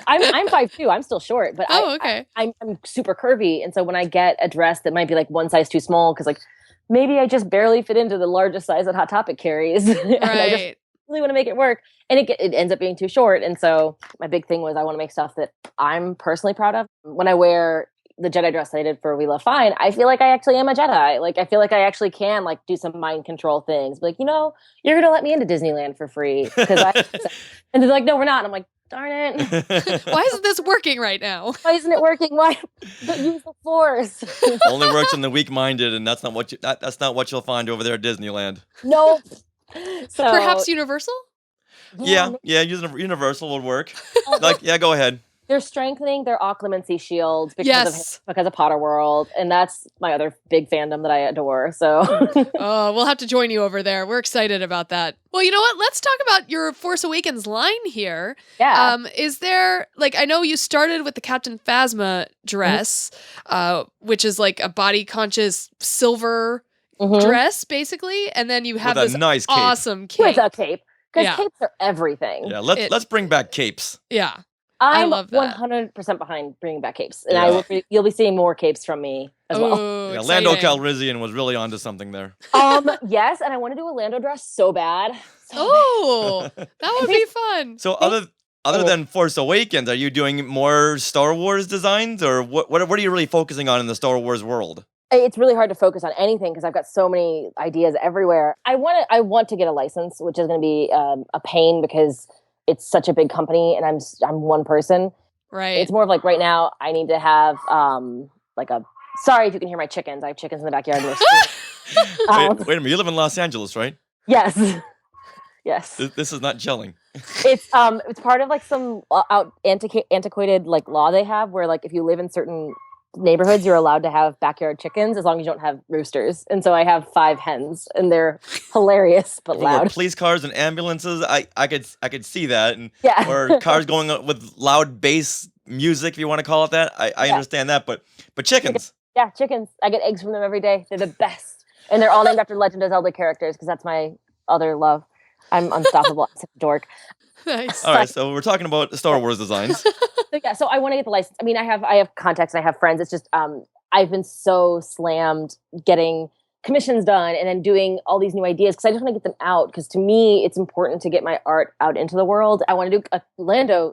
I'm 5'2". I'm still short, but I'm super curvy, and so when I get a dress that might be like one size too small, because like maybe I just barely fit into the largest size that Hot Topic carries, and I just really want to make it work, and it ends up being too short. And so my big thing was I want to make stuff that I'm personally proud of. When I wear the Jedi dress I did for We Love Fine, I feel like I actually am a Jedi. Like, I feel like I actually can like do some mind control things. Like, you're going to let me into Disneyland for free. And they're like, no, we're not. And I'm like, darn it. Why isn't this working right now? Why isn't it working? Why don't use the Force? Only works on the weak-minded, and that's not what you'll find over there at Disneyland. Nope. So, perhaps Universal? Yeah, Universal would work. Go ahead. They're strengthening their occlumency shield because of Potter World, and that's my other big fandom that I adore. So, we'll have to join you over there. We're excited about that. Well, you know what? Let's talk about your Force Awakens line here. Yeah. Is there I know you started with the Captain Phasma dress, which is like a body conscious silver dress, basically, and then you have with this a nice cape. Awesome cape. With a cape, because capes are everything. Yeah, let's bring back capes. Yeah. I love that. 100% behind bringing back capes, and you'll be seeing more capes from me as well. Yeah, Lando Calrissian was really onto something there. Yes, and I want to do a Lando dress so bad. That would be fun. So other than Force Awakens, are you doing more Star Wars designs, or what are you really focusing on in the Star Wars world? It's really hard to focus on anything because I've got so many ideas everywhere. I want to get a license, which is going to be a pain because it's such a big company and I'm one person. Right. It's more of like right now I need to have sorry if you can hear my chickens. I have chickens in the backyard. Wait a minute. You live in Los Angeles, right? Yes. Yes. This is not gelling. It's part of like some antiquated like law they have where like if you live in certain neighborhoods, you're allowed to have backyard chickens as long as you don't have roosters. And so I have 5 hens, and they're hilarious but loud. Police cars and ambulances, I could see that, or cars going with loud bass music, if you want to call it that. I understand that, but chickens. Yeah, chickens. I get eggs from them every day. They're the best, and they're all named after Legend of Zelda characters because that's my other love. I'm unstoppable. I'm such a dork. Nice. All right, so we're talking about Star Wars designs. So I want to get the license. I mean, I have contacts, and I have friends. It's just I've been so slammed getting commissions done and then doing all these new ideas because I just want to get them out. Because to me, it's important to get my art out into the world. I want to do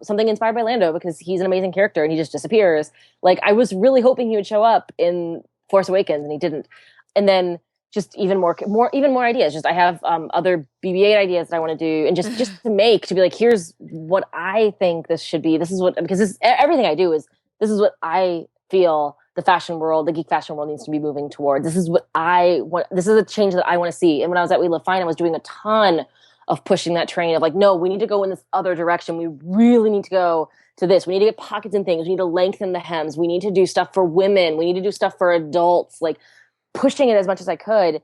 something inspired by Lando because he's an amazing character and he just disappears. Like I was really hoping he would show up in Force Awakens, and he didn't. And then just even more ideas. Just I have other BB-8 ideas that I want to do, and just to be like, here's what I think this should be. This is what, because everything I do is this is what I feel the fashion world, the geek fashion world needs to be moving towards. This is what I want. This is a change that I want to see. And when I was at We Love Fine, I was doing a ton of pushing that train of like, no, we need to go in this other direction. We really need to go to this. We need to get pockets and things. We need to lengthen the hems. We need to do stuff for women. We need to do stuff for adults. Like, pushing it as much as I could.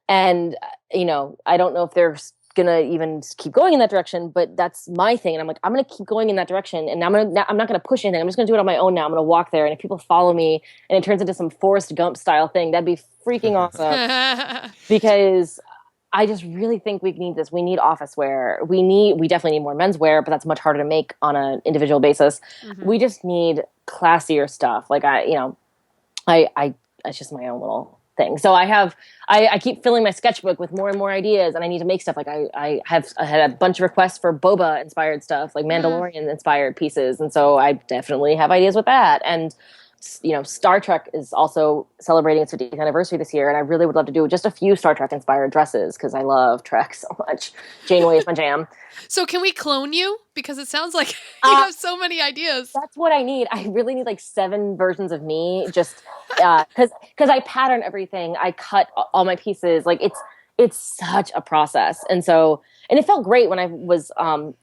And, I don't know if they're going to even keep going in that direction, but that's my thing. And I'm like, I'm going to keep going in that direction. And I'm not going to push anything. I'm just going to do it on my own now. I'm going to walk there. And if people follow me and it turns into some Forrest Gump style thing, that'd be freaking awesome. Because I just really think we need this. We need office wear. We definitely need more menswear, but that's much harder to make on an individual basis. Mm-hmm. We just need classier stuff. Like it's just my own little thing. So I keep filling my sketchbook with more and more ideas, and I need to make stuff. Like I had a bunch of requests for Boba inspired stuff, like Mandalorian inspired pieces. And so I definitely have ideas with that. And, Star Trek is also celebrating its 50th anniversary this year. And I really would love to do just a few Star Trek inspired dresses because I love Trek so much. Janeway is my jam. So can we clone you? Because it sounds like you have so many ideas. That's what I need. I really need like 7 versions of me just because I pattern everything. I cut all my pieces. Like it's such a process. And it felt great when I was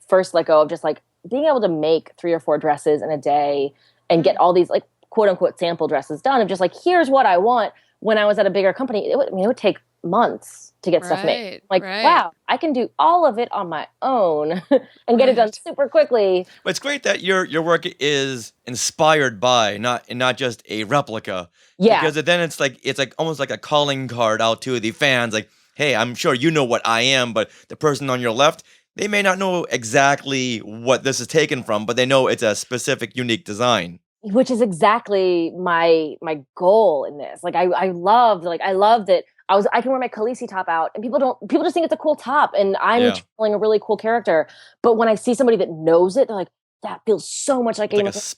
first let go of just like being able to make 3 or 4 dresses in a day and get all these like quote unquote sample dresses done of just like, here's what I want. When I was at a bigger company, it would take months to get stuff made. Like, wow, I can do all of it on my own and get it done super quickly. But it's great that your work is inspired by, not just a replica. Yeah. Because then it's like almost like a calling card out to the fans. Like, hey, I'm sure you know what I am, but the person on your left, they may not know exactly what this is taken from, but they know it's a specific, unique design. Which is exactly my goal in this. Like I love that I can wear my Khaleesi top out and people just think it's a cool top and I'm telling a really cool character. But when I see somebody that knows it, they're like, that feels so much like It's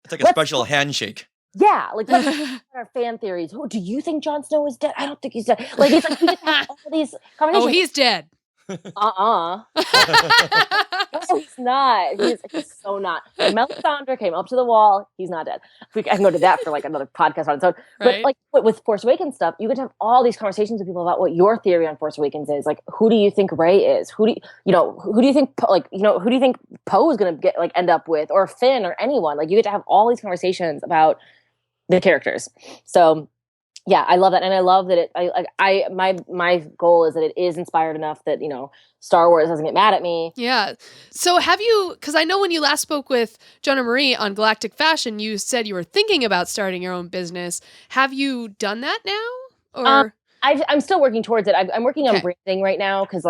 like a special handshake. Yeah, like our fan theories. Oh, do you think Jon Snow is dead? I don't think he's dead. Like it's like we just have all these conversations. Oh, he's dead. No, he's not. He's so not. Melisandre came up to the wall. He's not dead. I can go to that for like another podcast on its own. Right. But like with Force Awakens stuff, you get to have all these conversations with people about what your theory on Force Awakens is. Like, who do you think Rey is? Who do you think who do you think Poe is going to get end up with, or Finn, or anyone? Like, you get to have all these conversations about the characters. So yeah, I love that, and I love that my goal is that it is inspired enough that Star Wars doesn't get mad at me. Yeah. So have you? Because I know when you last spoke with Jonah Marie on Galactic Fashion, you said you were thinking about starting your own business. Have you done that now? Or I'm still working towards it. I'm working on branding right now because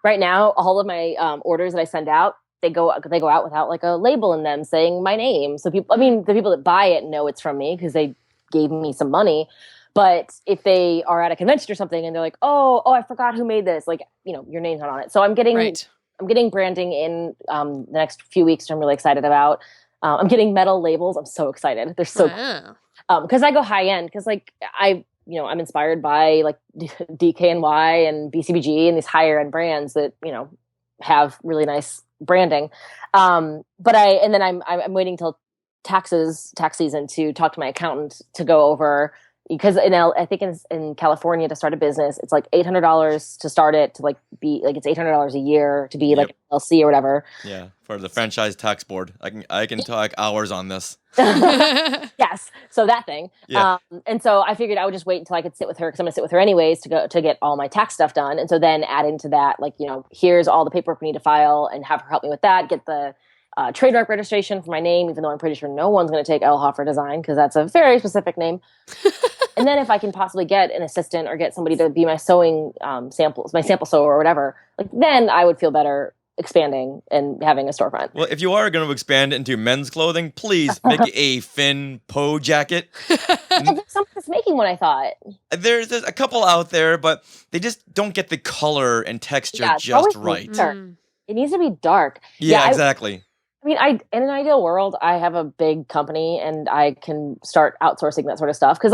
right now all of my orders that I send out, they go out without like a label in them saying my name. So the people that buy it know it's from me because they gave me some money. But if they are at a convention or something and they're like, oh, I forgot who made this, like, your name's not on it. So I'm getting branding in the next few weeks, which I'm really excited about. I'm getting metal labels. I'm so excited. They're so cool. Because I go high end because like I'm inspired by like DKNY and BCBG and these higher end brands that have really nice branding. But I'm waiting till tax season to talk to my accountant to go over. Because I think in California to start a business, it's like $800 to start it, to like be like it's $800 a year to be like an LLC or whatever. Yeah, for the franchise tax board, I can talk hours on this. Yes, so that thing. Yeah. And so I figured I would just wait until I could sit with her because I'm gonna sit with her anyways to get all my tax stuff done. And so then add into that, like here's all the paperwork we need to file, and have her help me with that. Get the trademark registration for my name, even though I'm pretty sure no one's going to take L Hoffer Design because that's a very specific name. And then if I can possibly get an assistant or get somebody to be my sewing samples, my sample sewer or whatever, like then I would feel better expanding and having a storefront. Well, if you are going to expand into men's clothing, please make a Finn Poe jacket. Someone's making one, I thought. There's a couple out there, but they just don't get the color and texture just right. It needs to be dark. Yeah, exactly. I mean, in an ideal world, I have a big company and I can start outsourcing that sort of stuff. Because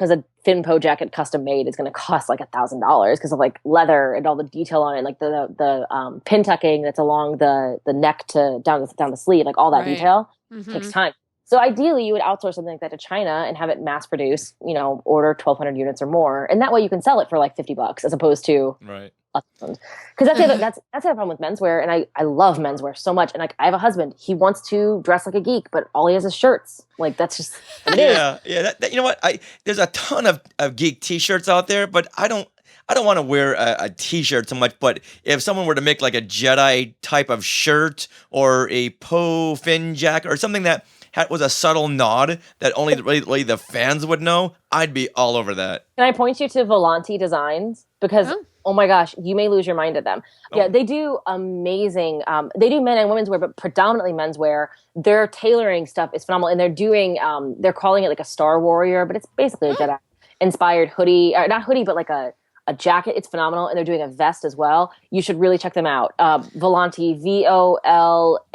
a Finn Poe jacket custom made is going to cost like $1,000 because of like leather and all the detail on it, like the pin tucking that's along the neck to down the sleeve, like all that detail takes time. So ideally, you would outsource something like that to China and have it mass produce. Order 1,200 units or more, and that way you can sell it for like $50 as opposed to right. Because that's the problem with menswear, and I love menswear so much. And like I have a husband, he wants to dress like a geek, but all he has is shirts. Like that's just what it is. Yeah. You know what? There's a ton of geek T-shirts out there, but I don't want to wear a T-shirt so much. But if someone were to make like a Jedi type of shirt or a Poe Finn jacket or something that was a subtle nod that only really the fans would know, I'd be all over that. Can I point you to Volanti Designs? Because, oh my gosh, you may lose your mind at them. Yeah, they do amazing. They do men and women's wear, but predominantly menswear. Their tailoring stuff is phenomenal. And they're doing, they're calling it like a Star Warrior, but it's basically a Jedi-inspired hoodie. Or not hoodie, but like a jacket. It's phenomenal. And they're doing a vest as well. You should really check them out. Volanti,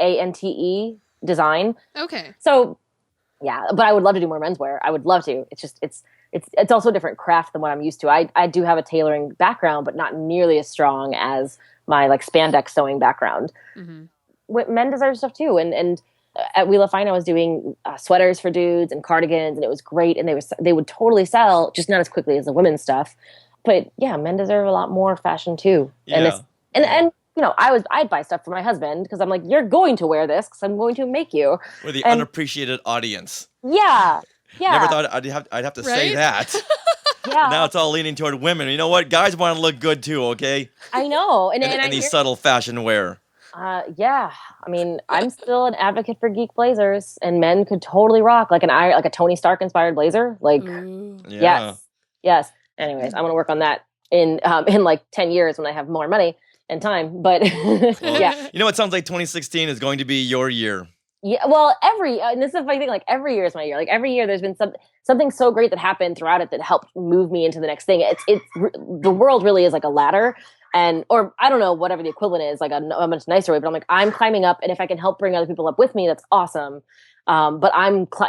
Volante Design. Okay. So, yeah, but I would love to do more menswear. I would love to. It's just, it's also a different craft than what I'm used to. I do have a tailoring background, but not nearly as strong as my like spandex sewing background. Men deserve stuff too. And at Wheel of Fine, I was doing sweaters for dudes and cardigans, and it was great. And they would totally sell, just not as quickly as the women's stuff. But yeah, men deserve a lot more fashion too. Yeah. And I'd buy stuff for my husband because I'm like, you're going to wear this because I'm going to make you. We're the unappreciated audience. Yeah. Yeah. Never thought I'd have to say that. Yeah. Now it's all leaning toward women. You know what? Guys want to look good too, okay? I know. And these subtle fashion wear. Yeah. I mean, I'm still an advocate for geek blazers, and men could totally rock like a Tony Stark inspired blazer. Like, yes. Anyways, I'm gonna work on that in like 10 years when I have more money and time. But yeah. You know, it sounds like 2016 is going to be your year. Yeah, well, and this is the funny thing, like every year is my year. Like every year there's been something so great that happened throughout it that helped move me into the next thing. The world really is like a ladder, or I don't know, whatever the equivalent is, like a much nicer way, but I'm climbing up, and if I can help bring other people up with me, that's awesome. But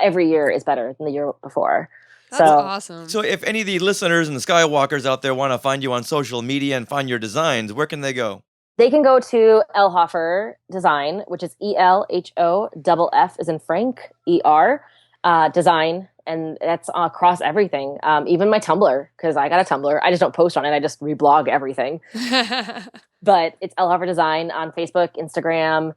every year is better than the year before. That's awesome. So if any of the listeners and the Skywalkers out there want to find you on social media and find your designs, where can they go? They can go to L Hoffer Design, which is ELHOFF as in Frank, ER, design. And that's across everything, even my Tumblr, because I got a Tumblr. I just don't post on it. I just reblog everything. But it's L Hoffer Design on Facebook, Instagram,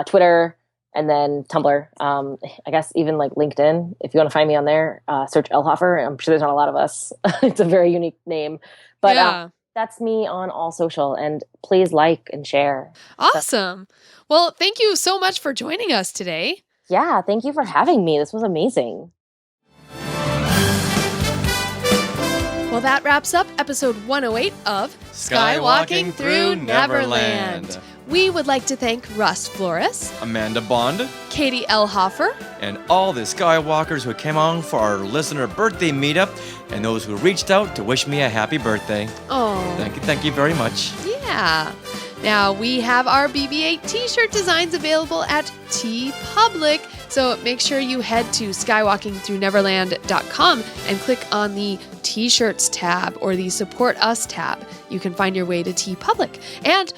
Twitter, and then Tumblr. I guess even like LinkedIn. If you want to find me on there, search L Hoffer. I'm sure there's not a lot of us. It's a very unique name. But that's me on all social. And please like and share. Awesome. Well, thank you so much for joining us today. Yeah, thank you for having me. This was amazing. Well, that wraps up episode 108 of Skywalking Through Neverland. We would like to thank Russ Flores, Amanda Bond, Katie Elhoffer, and all the Skywalkers who came on for our listener birthday meetup, and those who reached out to wish me a happy birthday. Oh. Thank you very much. Yeah. Now, we have our BB-8 t-shirt designs available at TeePublic, so make sure you head to skywalkingthroughneverland.com and click on the T-shirts tab or the Support Us tab. You can find your way to TeePublic. And,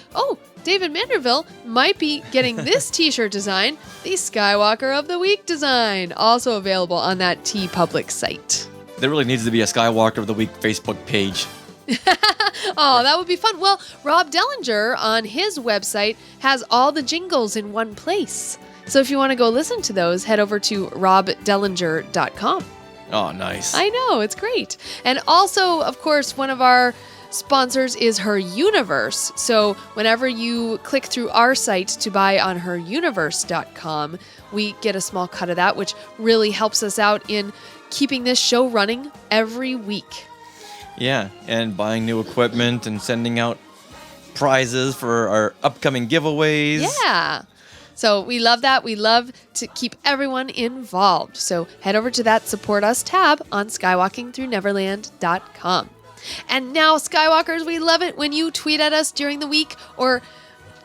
David Manderville might be getting this t-shirt design, the Skywalker of the Week design, also available on that TeePublic site. There really needs to be a Skywalker of the Week Facebook page. Oh, that would be fun. Well, Rob Dellinger on his website has all the jingles in one place. So if you want to go listen to those, head over to robdellinger.com. Oh, nice. I know, it's great. And also, of course, one of our sponsors is HerUniverse. So whenever you click through our site to buy on HerUniverse.com, we get a small cut of that, which really helps us out in keeping this show running every week. Yeah, and buying new equipment and sending out prizes for our upcoming giveaways. Yeah. So we love that. We love to keep everyone involved. So head over to that Support Us tab on skywalkingthroughneverland.com. And now, Skywalkers, we love it when you tweet at us during the week or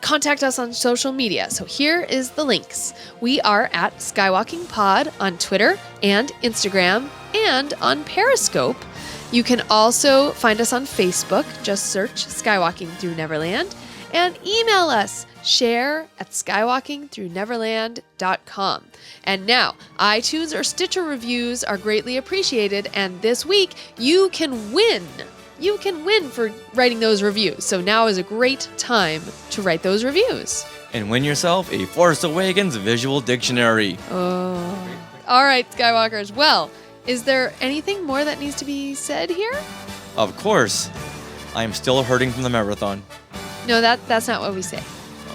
contact us on social media. So here is the links. We are at SkywalkingPod on Twitter and Instagram and on Periscope. You can also find us on Facebook. Just search Skywalking Through Neverland. And email us, share@skywalkingthroughneverland.com. And now, iTunes or Stitcher reviews are greatly appreciated. And this week, you can win. You can win for writing those reviews. So now is a great time to write those reviews. And win yourself a Force Awakens visual dictionary. Oh. All right, Skywalkers. Well, is there anything more that needs to be said here? Of course. I am still hurting from the marathon. No, that's not what we say.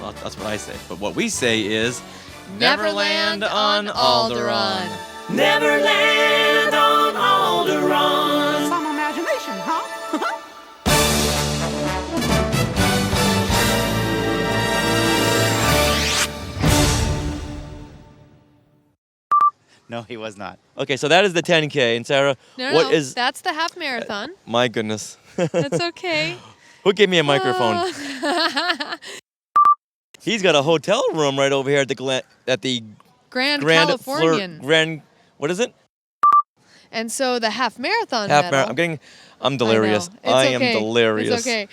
Well, that's what I say. But what we say is... Neverland on Alderaan. Neverland on Alderaan. Some imagination, huh? No, he was not. Okay, so that is the 10K. And Sarah, No, that's the half marathon. My goodness. That's okay. Who gave me a microphone? He's got a hotel room right over here at the Grand Californian. What is it? And so the half marathon medal. I'm delirious. I am delirious. It's okay.